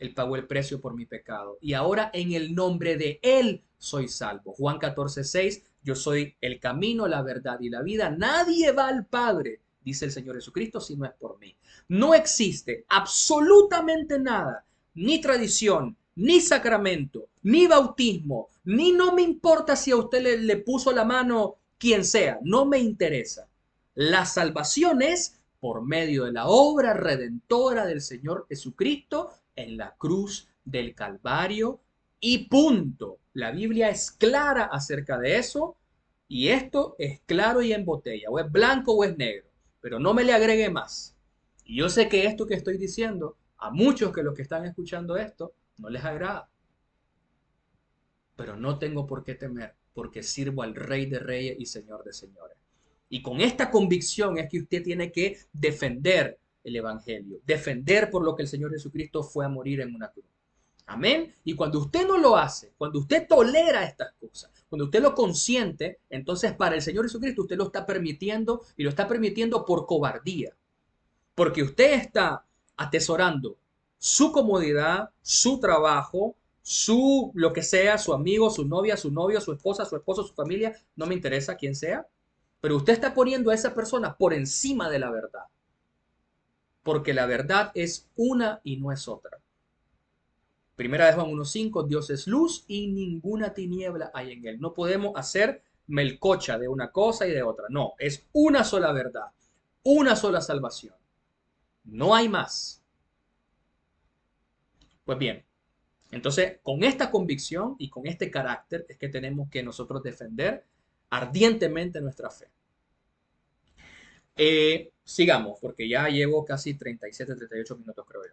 Él pagó el precio por mi pecado. Y ahora en el nombre de Él soy salvo. Juan 14:6, yo soy el camino, la verdad y la vida. Nadie va al Padre, dice el Señor Jesucristo, si no es por mí. No existe absolutamente nada, ni tradición, ni sacramento, ni bautismo, ni no me importa si a usted le puso la mano quien sea, no me interesa. La salvación es por medio de la obra redentora del Señor Jesucristo en la cruz del Calvario y punto. La Biblia es clara acerca de eso y esto es claro y en botella, o es blanco o es negro, pero no me le agregue más. Y yo sé que esto que estoy diciendo, a muchos que los que están escuchando esto, no les agrada, pero no tengo por qué temer, porque sirvo al Rey de Reyes y Señor de Señores. Y con esta convicción es que usted tiene que defender el Evangelio, defender por lo que el Señor Jesucristo fue a morir en una cruz. Amén. Y cuando usted no lo hace, cuando usted tolera estas cosas, cuando usted lo consiente, entonces para el Señor Jesucristo usted lo está permitiendo y lo está permitiendo por cobardía. Porque usted está atesorando su comodidad, su trabajo, su lo que sea, su amigo, su novia, su novio, su esposa, su esposo, su familia, no me interesa quién sea, pero usted está poniendo a esa persona por encima de la verdad, porque la verdad es una y no es otra. Primera de Juan 1:5, Dios es luz y ninguna tiniebla hay en él. No podemos hacer melcocha de una cosa y de otra. No, es una sola verdad, una sola salvación. No hay más. Pues bien, entonces con esta convicción y con este carácter es que tenemos que nosotros defender ardientemente nuestra fe. Sigamos, porque ya llevo casi 37, 38 minutos, creo yo.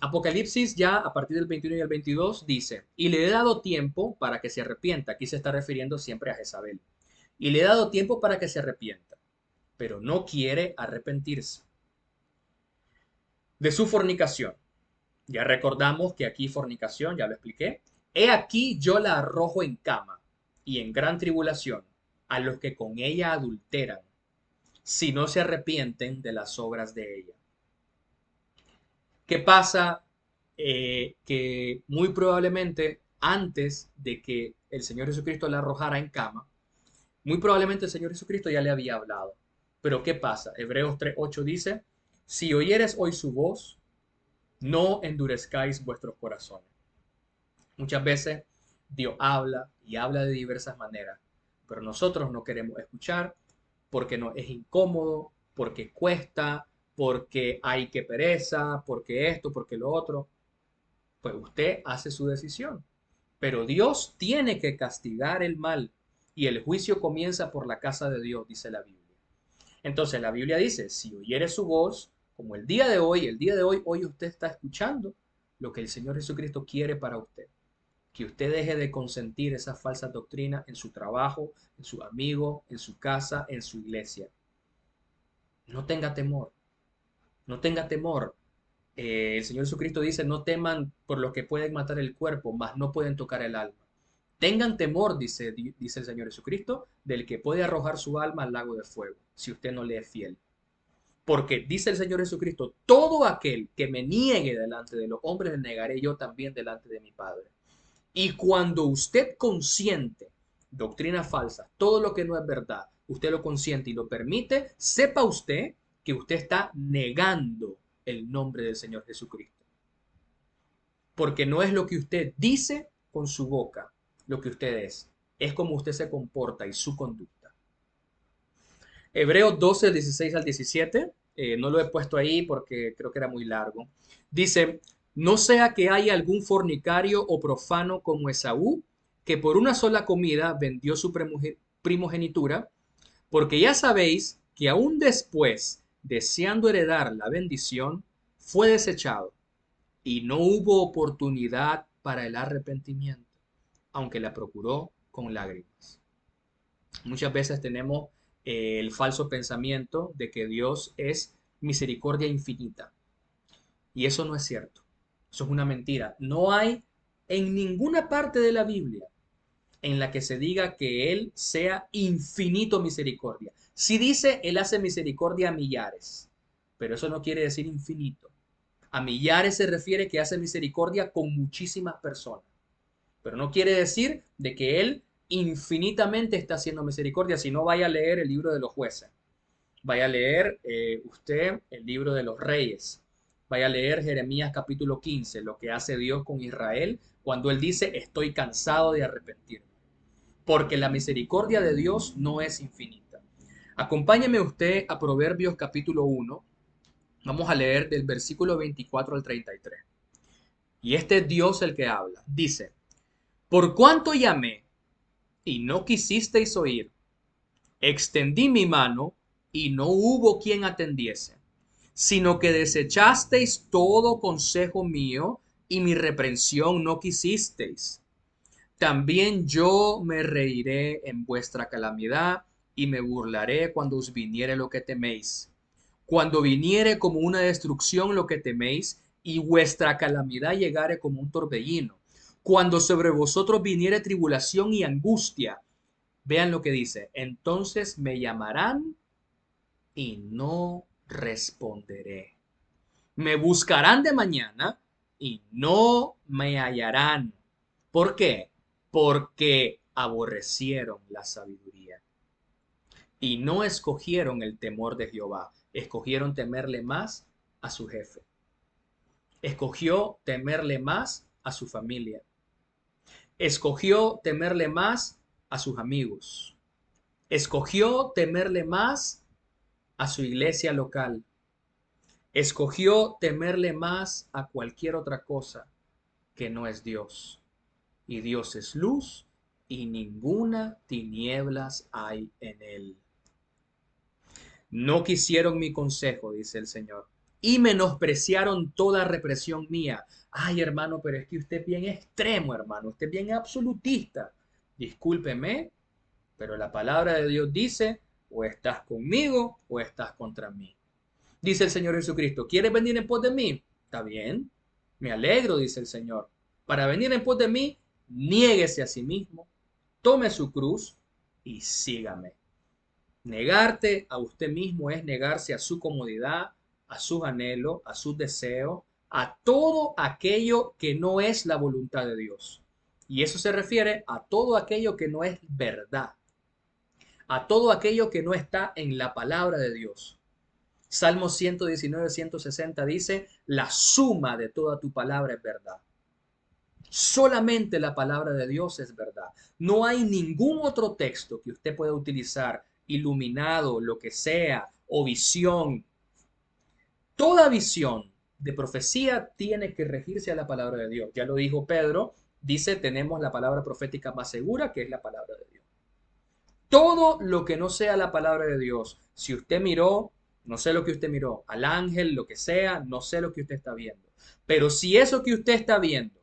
Apocalipsis ya a partir del 21 y el 22 dice, y le he dado tiempo para que se arrepienta. Aquí se está refiriendo siempre a Jezabel. Y le he dado tiempo para que se arrepienta, pero no quiere arrepentirse de su fornicación. Ya recordamos que aquí fornicación, ya lo expliqué. He aquí yo la arrojo en cama y en gran tribulación a los que con ella adulteran, si no se arrepienten de las obras de ella. ¿Qué pasa? Que muy probablemente antes de que el Señor Jesucristo la arrojara en cama, muy probablemente el Señor Jesucristo ya le había hablado. Pero ¿qué pasa? Hebreos 3:8 dice, si oyeres hoy su voz, no endurezcáis vuestros corazones. Muchas veces Dios habla y habla de diversas maneras, pero nosotros no queremos escuchar porque nos es incómodo, porque cuesta, porque hay que pereza, porque esto, porque lo otro. Pues usted hace su decisión. Pero Dios tiene que castigar el mal y el juicio comienza por la casa de Dios, dice la Biblia. Entonces la Biblia dice, si oyere su voz, como el día de hoy, hoy usted está escuchando lo que el Señor Jesucristo quiere para usted. Que usted deje de consentir esa falsa doctrina en su trabajo, en su amigo, en su casa, en su iglesia. No tenga temor, no tenga temor. El Señor Jesucristo dice, no teman por los que pueden matar el cuerpo, mas no pueden tocar el alma. Tengan temor, dice el Señor Jesucristo, del que puede arrojar su alma al lago de fuego, si usted no le es fiel. Porque dice el Señor Jesucristo, todo aquel que me niegue delante de los hombres, le negaré yo también delante de mi Padre. Y cuando usted consiente doctrinas falsas, todo lo que no es verdad, usted lo consiente y lo permite, sepa usted que usted está negando el nombre del Señor Jesucristo. Porque no es lo que usted dice con su boca, lo que usted es como usted se comporta y su conducta. Hebreos 12, 16 al 17, no lo he puesto ahí porque creo que era muy largo. Dice, no sea que haya algún fornicario o profano como Esaú, que por una sola comida vendió su primogenitura, porque ya sabéis que aún después, deseando heredar la bendición, fue desechado y no hubo oportunidad para el arrepentimiento, aunque la procuró con lágrimas. Muchas veces tenemos el falso pensamiento de que Dios es misericordia infinita. Y eso no es cierto. Eso es una mentira. No hay en ninguna parte de la Biblia en la que se diga que Él sea infinito misericordia. Si dice, Él hace misericordia a millares, pero eso no quiere decir infinito. A millares se refiere que hace misericordia con muchísimas personas. Pero no quiere decir de que Él infinitamente está haciendo misericordia, si no vaya a leer el libro de los jueces, vaya a leer usted el libro de los reyes, vaya a leer Jeremías capítulo 15, lo que hace Dios con Israel cuando Él dice, estoy cansado de arrepentirme, porque la misericordia de Dios no es infinita. Acompáñeme usted a Proverbios capítulo 1, vamos a leer del versículo 24 al 33. Y este es Dios el que habla. Dice, por cuanto llamé y no quisisteis oír, extendí mi mano y no hubo quien atendiese, sino que desechasteis todo consejo mío y mi reprensión no quisisteis. También yo me reiré en vuestra calamidad y me burlaré cuando os viniere lo que teméis. Cuando viniere como una destrucción lo que teméis y vuestra calamidad llegare como un torbellino. Cuando sobre vosotros viniere tribulación y angustia. Vean lo que dice. Entonces me llamarán y no responderé. Me buscarán de mañana y no me hallarán. ¿Por qué? Porque aborrecieron la sabiduría y no escogieron el temor de Jehová. Escogieron temerle más a su jefe. Escogió temerle más a su familia. Escogió temerle más a sus amigos. Escogió temerle más a su iglesia local. Escogió temerle más a cualquier otra cosa que no es Dios. Y Dios es luz y ninguna tinieblas hay en él. No quisieron mi consejo, dice el Señor, y menospreciaron toda represión mía. Ay, hermano, pero es que usted es bien extremo, hermano, usted es bien absolutista. Discúlpeme, pero la palabra de Dios dice, o estás conmigo o estás contra mí. Dice el Señor Jesucristo, ¿quieres venir en pos de mí? Está bien, me alegro, dice el Señor. Para venir en pos de mí, niéguese a sí mismo, tome su cruz y sígame. Negarte a usted mismo es negarse a su comodidad, a sus anhelos, a sus deseos, a todo aquello que no es la voluntad de Dios. Y eso se refiere a todo aquello que no es verdad, a todo aquello que no está en la palabra de Dios. Salmo 119, 160 dice, la suma de toda tu palabra es verdad. Solamente la palabra de Dios es verdad. No hay ningún otro texto que usted pueda utilizar, iluminado, lo que sea, o visión. Toda visión de profecía tiene que regirse a la palabra de Dios. Ya lo dijo Pedro, dice, tenemos la palabra profética más segura, que es la palabra de Dios. Todo lo que no sea la palabra de Dios, si usted miró, no sé lo que usted miró, al ángel, lo que sea, no sé lo que usted está viendo. Pero si eso que usted está viendo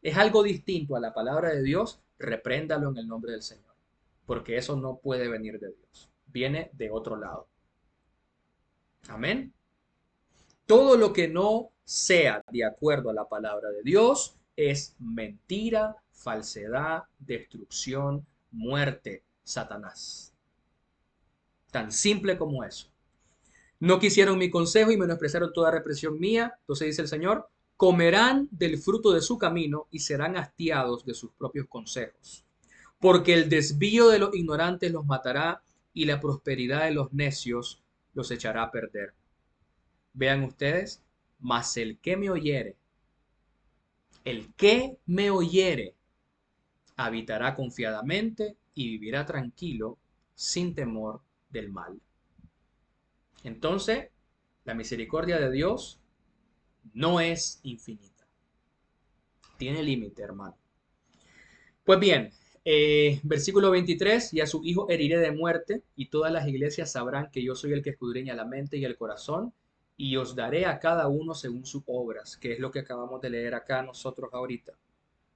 es algo distinto a la palabra de Dios, repréndalo en el nombre del Señor, porque eso no puede venir de Dios, viene de otro lado. Amén. Todo lo que no sea de acuerdo a la palabra de Dios, es mentira, falsedad, destrucción, muerte, Satanás. Tan simple como eso. No quisieron mi consejo y menospreciaron toda represión mía. Entonces dice el Señor, comerán del fruto de su camino y serán hastiados de sus propios consejos. Porque el desvío de los ignorantes los matará y la prosperidad de los necios los echará a perder. Vean ustedes, mas el que me oyere, habitará confiadamente y vivirá tranquilo, sin temor del mal. Entonces, la misericordia de Dios no es infinita. Tiene límite, hermano. Pues bien, versículo 23, y a su hijo heriré de muerte, y todas las iglesias sabrán que yo soy el que escudriña la mente y el corazón, y os daré a cada uno según sus obras, que es lo que acabamos de leer acá nosotros ahorita,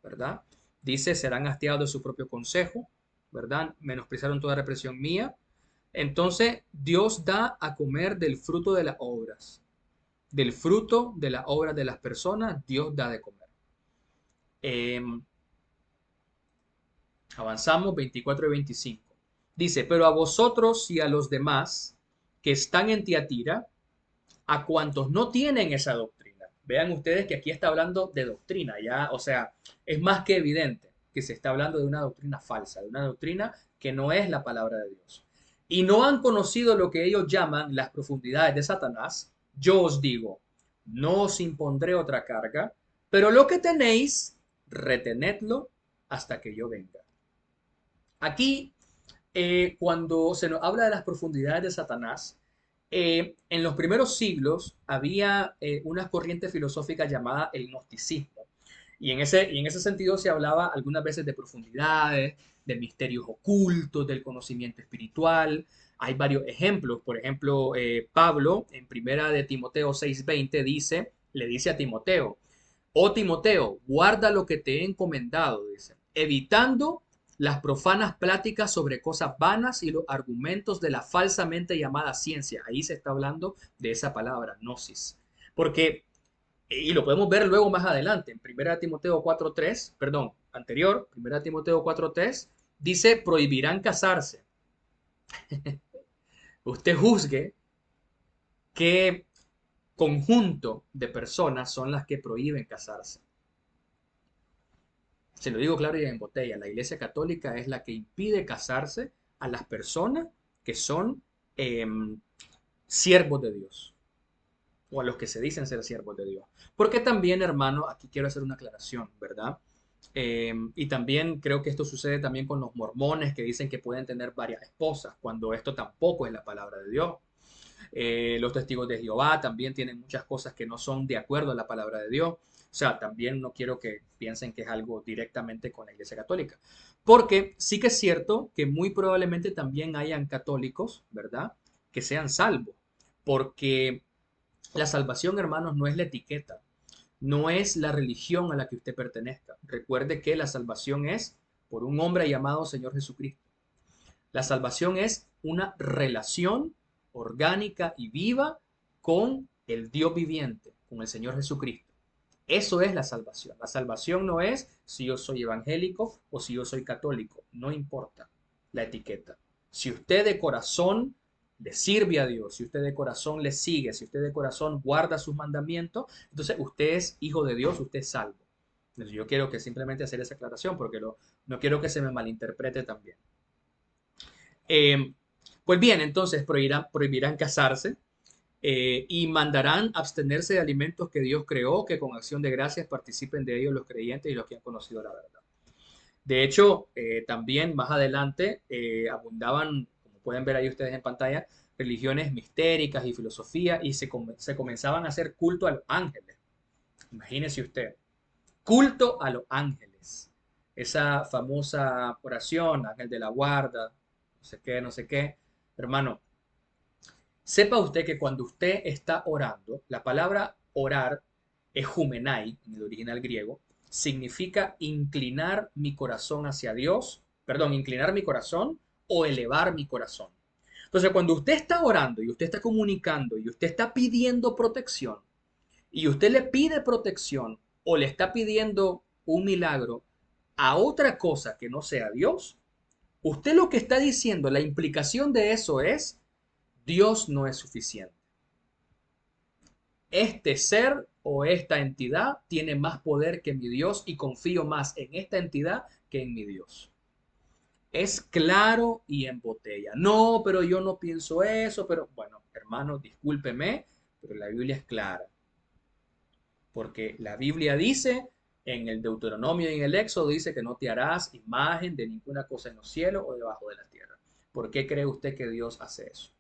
¿verdad? Dice, serán hastiados de su propio consejo, ¿verdad? Menospreciaron toda represión mía. Entonces, Dios da a comer del fruto de las obras. Del fruto de las obras de las personas, Dios da de comer. Avanzamos 24 y 25. Dice, pero a vosotros y a los demás que están en Tiatira, a cuantos no tienen esa doctrina. Vean ustedes que aquí está hablando de doctrina, ya, o sea, es más que evidente que se está hablando de una doctrina falsa, de una doctrina que no es la palabra de Dios. Y no han conocido lo que ellos llaman las profundidades de Satanás. Yo os digo, no os impondré otra carga, pero lo que tenéis, retenedlo hasta que yo venga. Aquí, cuando se nos habla de las profundidades de Satanás, en los primeros siglos había una corriente filosófica llamada el gnosticismo. Y en ese sentido se hablaba algunas veces de profundidades, de misterios ocultos, del conocimiento espiritual. Hay varios ejemplos. Por ejemplo, Pablo en primera de Timoteo 6:20 le dice a Timoteo, oh Timoteo, guarda lo que te he encomendado, dice, evitando las profanas pláticas sobre cosas vanas y los argumentos de la falsamente llamada ciencia. Ahí se está hablando de esa palabra, gnosis. Porque, y lo podemos ver luego más adelante, en 1 Timoteo 4:3, perdón, anterior, 1 Timoteo 4:3, dice, prohibirán casarse. Usted juzgue qué conjunto de personas son las que prohíben casarse. Se lo digo claro y en botella, la Iglesia Católica es la que impide casarse a las personas que son eh, siervos de Dios o a los que se dicen ser siervos de Dios. Porque también, hermano, aquí quiero hacer una aclaración, ¿verdad? Y también creo que esto sucede también con los mormones que dicen que pueden tener varias esposas, cuando esto tampoco es la palabra de Dios. Los testigos de Jehová también tienen muchas cosas que no son de acuerdo a la palabra de Dios. O sea, también no quiero que piensen que es algo directamente con la Iglesia Católica. Porque sí que es cierto que muy probablemente también hayan católicos, ¿verdad? Que sean salvos. Porque la salvación, hermanos, no es la etiqueta, no es la religión a la que usted pertenezca. Recuerde que la salvación es por un hombre llamado Señor Jesucristo. La salvación es una relación orgánica y viva con el Dios viviente, con el Señor Jesucristo. Eso es la salvación. La salvación no es si yo soy evangélico o si yo soy católico. No importa la etiqueta. Si usted de corazón le sirve a Dios, si usted de corazón le sigue, si usted de corazón guarda sus mandamientos, entonces usted es hijo de Dios, usted es salvo. Entonces yo quiero que simplemente hacer esa aclaración porque no quiero que se me malinterprete también. Eh, pues bien, entonces prohibirán casarse y mandarán abstenerse de alimentos que Dios creó, que con acción de gracias participen de ellos los creyentes y los que han conocido la verdad. De hecho, también más adelante abundaban, como pueden ver ahí ustedes en pantalla, religiones mistéricas y filosofía y se comenzaban a hacer culto a los ángeles. Imagínese usted, culto a los ángeles. Esa famosa oración, ángel de la guarda, no sé qué, no sé qué. Hermano, sepa usted que cuando usted está orando, la palabra orar, ejumenai, en el original griego, significa inclinar mi corazón hacia Dios, perdón, inclinar mi corazón o elevar mi corazón. Entonces, cuando usted está orando y usted está comunicando y usted está pidiendo protección, y usted le pide protección o le está pidiendo un milagro a otra cosa que no sea Dios, usted lo que está diciendo, la implicación de eso es, Dios no es suficiente. Este ser o esta entidad tiene más poder que mi Dios y confío más en esta entidad que en mi Dios. Es claro y en botella. No, pero yo no pienso eso, pero bueno, hermano, discúlpeme, pero la Biblia es clara. Porque la Biblia dice, en el Deuteronomio y en el Éxodo dice que no te harás imagen de ninguna cosa en los cielos o debajo de la tierra. ¿Por qué cree usted que Dios hace eso?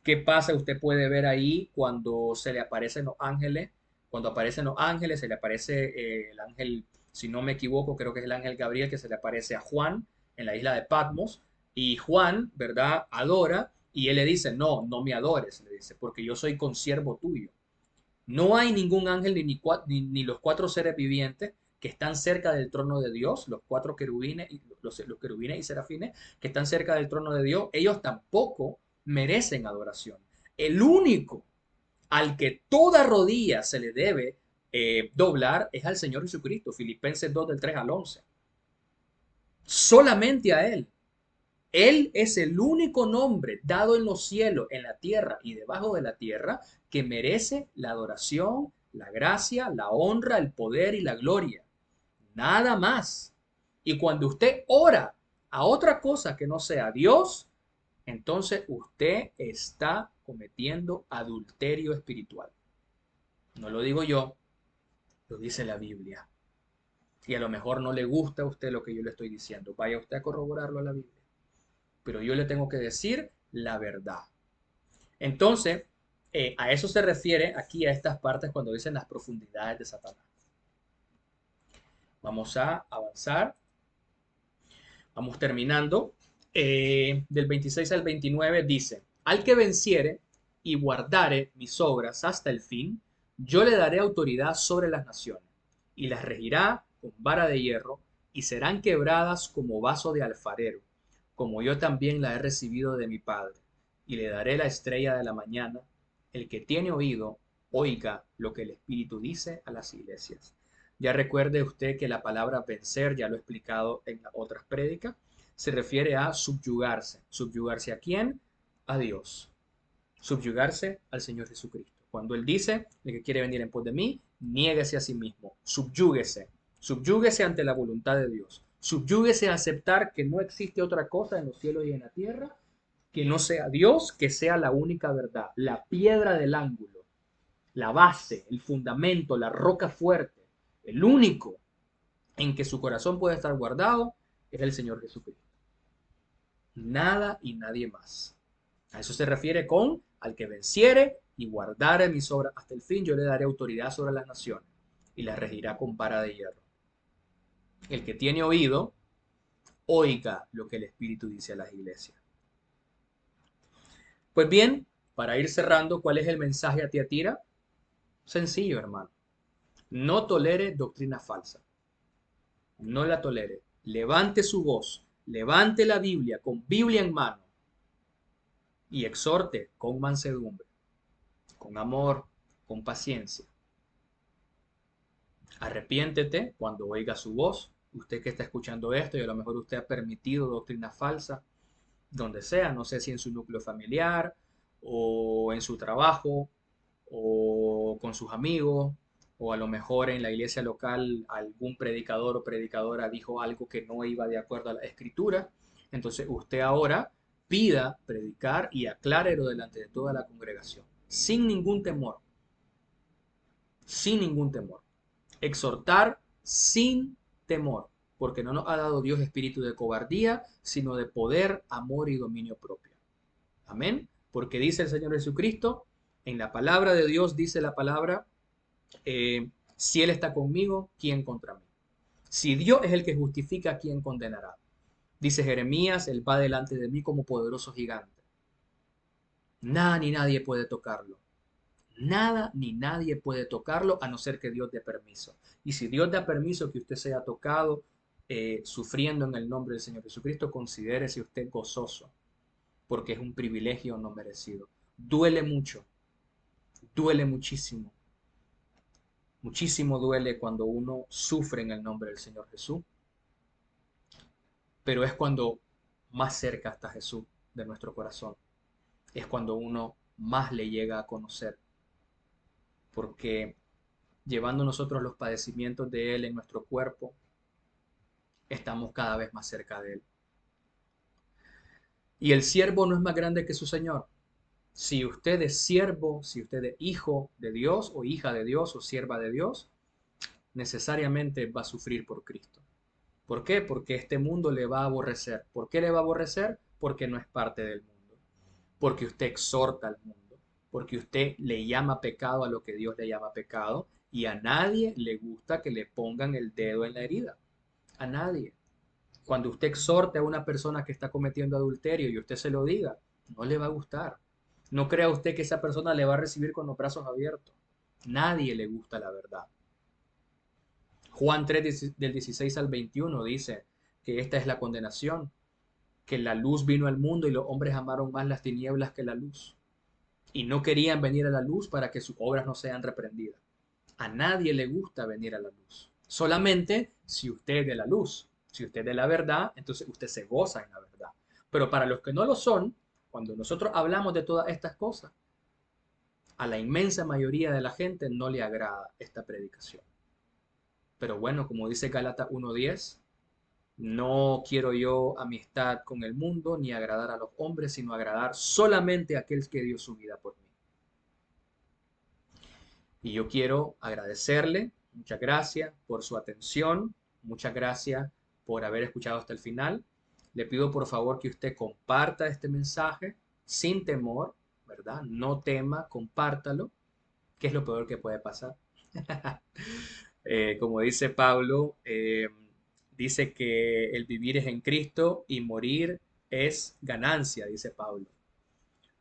¿Qué pasa? Usted puede ver ahí cuando se le aparecen los ángeles. Cuando aparecen los ángeles, se le aparece el ángel, si no me equivoco, creo que es el ángel Gabriel que se le aparece a Juan en la isla de Patmos. Y Juan, ¿verdad? Adora y él le dice, no, no me adores, le dice, porque yo soy consiervo tuyo. No hay ningún ángel ni los cuatro seres vivientes que están cerca del trono de Dios, los cuatro querubines, los querubines y serafines que están cerca del trono de Dios, ellos tampoco merecen adoración. El único al que toda rodilla se le debe doblar es al Señor Jesucristo, Filipenses 2 del 3 al 11. Solamente a Él. Él es el único nombre dado en los cielos, en la tierra y debajo de la tierra que merece la adoración, la gracia, la honra, el poder y la gloria. Nada más. Y cuando usted ora a otra cosa que no sea Dios, entonces usted está cometiendo adulterio espiritual. No lo digo yo, lo dice la Biblia. Y a lo mejor no le gusta a usted lo que yo le estoy diciendo. Vaya usted a corroborarlo a la Biblia. Pero yo le tengo que decir la verdad. Entonces, a eso se refiere aquí a estas partes cuando dicen las profundidades de Satanás. Vamos a avanzar. Vamos terminando. Del 26 al 29 dice, al que venciere y guardare mis obras hasta el fin, yo le daré autoridad sobre las naciones y las regirá con vara de hierro y serán quebradas como vaso de alfarero, como yo también la he recibido de mi Padre, y le daré la estrella de la mañana. El que tiene oído, oiga lo que el Espíritu dice a las iglesias. Ya recuerde usted que la palabra vencer, ya lo he explicado en otras prédicas, se refiere a subyugarse. ¿Subyugarse a quién? A Dios. Subyugarse al Señor Jesucristo. Cuando Él dice, el que quiere venir en pos de mí, niéguese a sí mismo, subyúguese. Subyúguese ante la voluntad de Dios. Subyúguese a aceptar que no existe otra cosa en los cielos y en la tierra que no sea Dios, que sea la única verdad, la piedra del ángulo, la base, el fundamento, la roca fuerte, el único en que su corazón puede estar guardado es el Señor Jesucristo. Nada y nadie más. A eso se refiere con al que venciere y guardare mis obras hasta el fin, yo le daré autoridad sobre las naciones y las regirá con vara de hierro. El que tiene oído, oiga lo que el Espíritu dice a las iglesias. Pues bien, para ir cerrando, ¿cuál es el mensaje a Tiatira? Sencillo, hermano. No tolere doctrina falsa. No la tolere. Levante su voz, levante la Biblia con Biblia en mano y exhorte con mansedumbre, con amor, con paciencia. Arrepiéntete cuando oiga su voz. Usted que está escuchando esto y a lo mejor usted ha permitido doctrina falsa, donde sea, no sé si en su núcleo familiar o en su trabajo o con sus amigos o a lo mejor en la iglesia local algún predicador o predicadora dijo algo que no iba de acuerdo a la escritura. Entonces usted ahora pida predicar y aclárelo delante de toda la congregación, sin ningún temor, sin ningún temor. Exhortar sin temor, porque no nos ha dado Dios espíritu de cobardía, sino de poder, amor y dominio propio. Amén. Porque dice el Señor Jesucristo, en la palabra de Dios dice la palabra, si Él está conmigo, ¿quién contra mí? Si Dios es el que justifica, ¿quién condenará? Dice Jeremías, Él va delante de mí como poderoso gigante. Nada ni nadie puede tocarlo. Nada ni nadie puede tocarlo a no ser que Dios dé permiso. Y si Dios da permiso que usted sea tocado sufriendo en el nombre del Señor Jesucristo, considérese usted gozoso, porque es un privilegio no merecido. Duele mucho, duele muchísimo, Muchísimo duele cuando uno sufre en el nombre del Señor Jesús, pero es cuando más cerca está Jesús de nuestro corazón. Es cuando uno más le llega a conocer, porque llevando nosotros los padecimientos de Él en nuestro cuerpo, estamos cada vez más cerca de Él. Y el siervo no es más grande que su Señor. Si usted es siervo, si usted es hijo de Dios o hija de Dios o sierva de Dios, necesariamente va a sufrir por Cristo. ¿Por qué? Porque este mundo le va a aborrecer. ¿Por qué le va a aborrecer? Porque no es parte del mundo. Porque usted exhorta al mundo. Porque usted le llama pecado a lo que Dios le llama pecado. Y a nadie le gusta que le pongan el dedo en la herida. A nadie. Cuando usted exhorte a una persona que está cometiendo adulterio y usted se lo diga, no le va a gustar. No crea usted que esa persona le va a recibir con los brazos abiertos. Nadie le gusta la verdad. Juan 3 del 16 al 21 dice que esta es la condenación, que la luz vino al mundo y los hombres amaron más las tinieblas que la luz. Y no querían venir a la luz para que sus obras no sean reprendidas. A nadie le gusta venir a la luz. Solamente si usted es de la luz, si usted es de la verdad, entonces usted se goza en la verdad. Pero para los que no lo son, cuando nosotros hablamos de todas estas cosas, a la inmensa mayoría de la gente no le agrada esta predicación. Pero bueno, como dice Gálatas 1:10, no quiero yo amistad con el mundo ni agradar a los hombres, sino agradar solamente a aquel que dio su vida por mí. Y yo quiero agradecerle, muchas gracias por su atención, muchas gracias por haber escuchado hasta el final. Le pido por favor que usted comparta este mensaje sin temor, ¿verdad? No tema, compártalo, que es lo peor que puede pasar. Como dice Pablo, dice que el vivir es en Cristo y morir es ganancia, dice Pablo.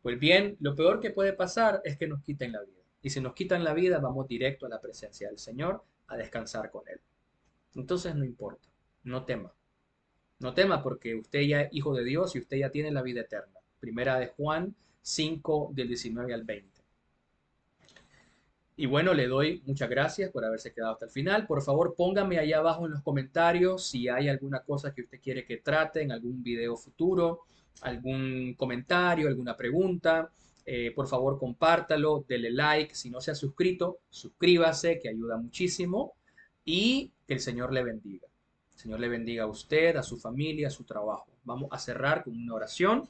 Pues bien, lo peor que puede pasar es que nos quiten la vida. Y si nos quitan la vida, vamos directo a la presencia del Señor a descansar con Él. Entonces no importa, no tema. No tema porque usted ya es hijo de Dios y usted ya tiene la vida eterna. Primera de Juan 5 del 19 al 20. Y bueno, le doy muchas gracias por haberse quedado hasta el final. Por favor, póngame ahí abajo en los comentarios si hay alguna cosa que usted quiere que trate en algún video futuro, algún comentario, alguna pregunta. Por favor, compártalo, dele like. Si no se ha suscrito, suscríbase, que ayuda muchísimo. Y que el Señor le bendiga. El Señor le bendiga a usted, a su familia, a su trabajo. Vamos a cerrar con una oración.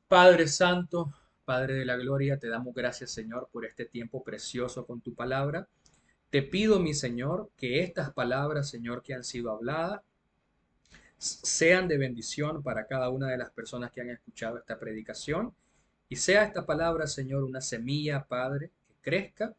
Padre Santo, Padre de la Gloria, te damos gracias, Señor, por este tiempo precioso con tu palabra. Te pido, mi Señor, que estas palabras, Señor, que han sido habladas, sean de bendición para cada una de las personas que han escuchado esta predicación. Y sea esta palabra, Señor, una semilla, Padre, que crezca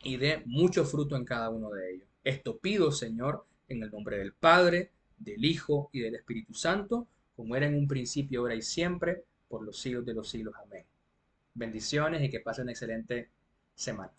y dé mucho fruto en cada uno de ellos. Esto pido, Señor, en el nombre del Padre, del Hijo y del Espíritu Santo, como era en un principio, ahora y siempre, por los siglos de los siglos. Amén. Bendiciones y que pasen una excelente semana.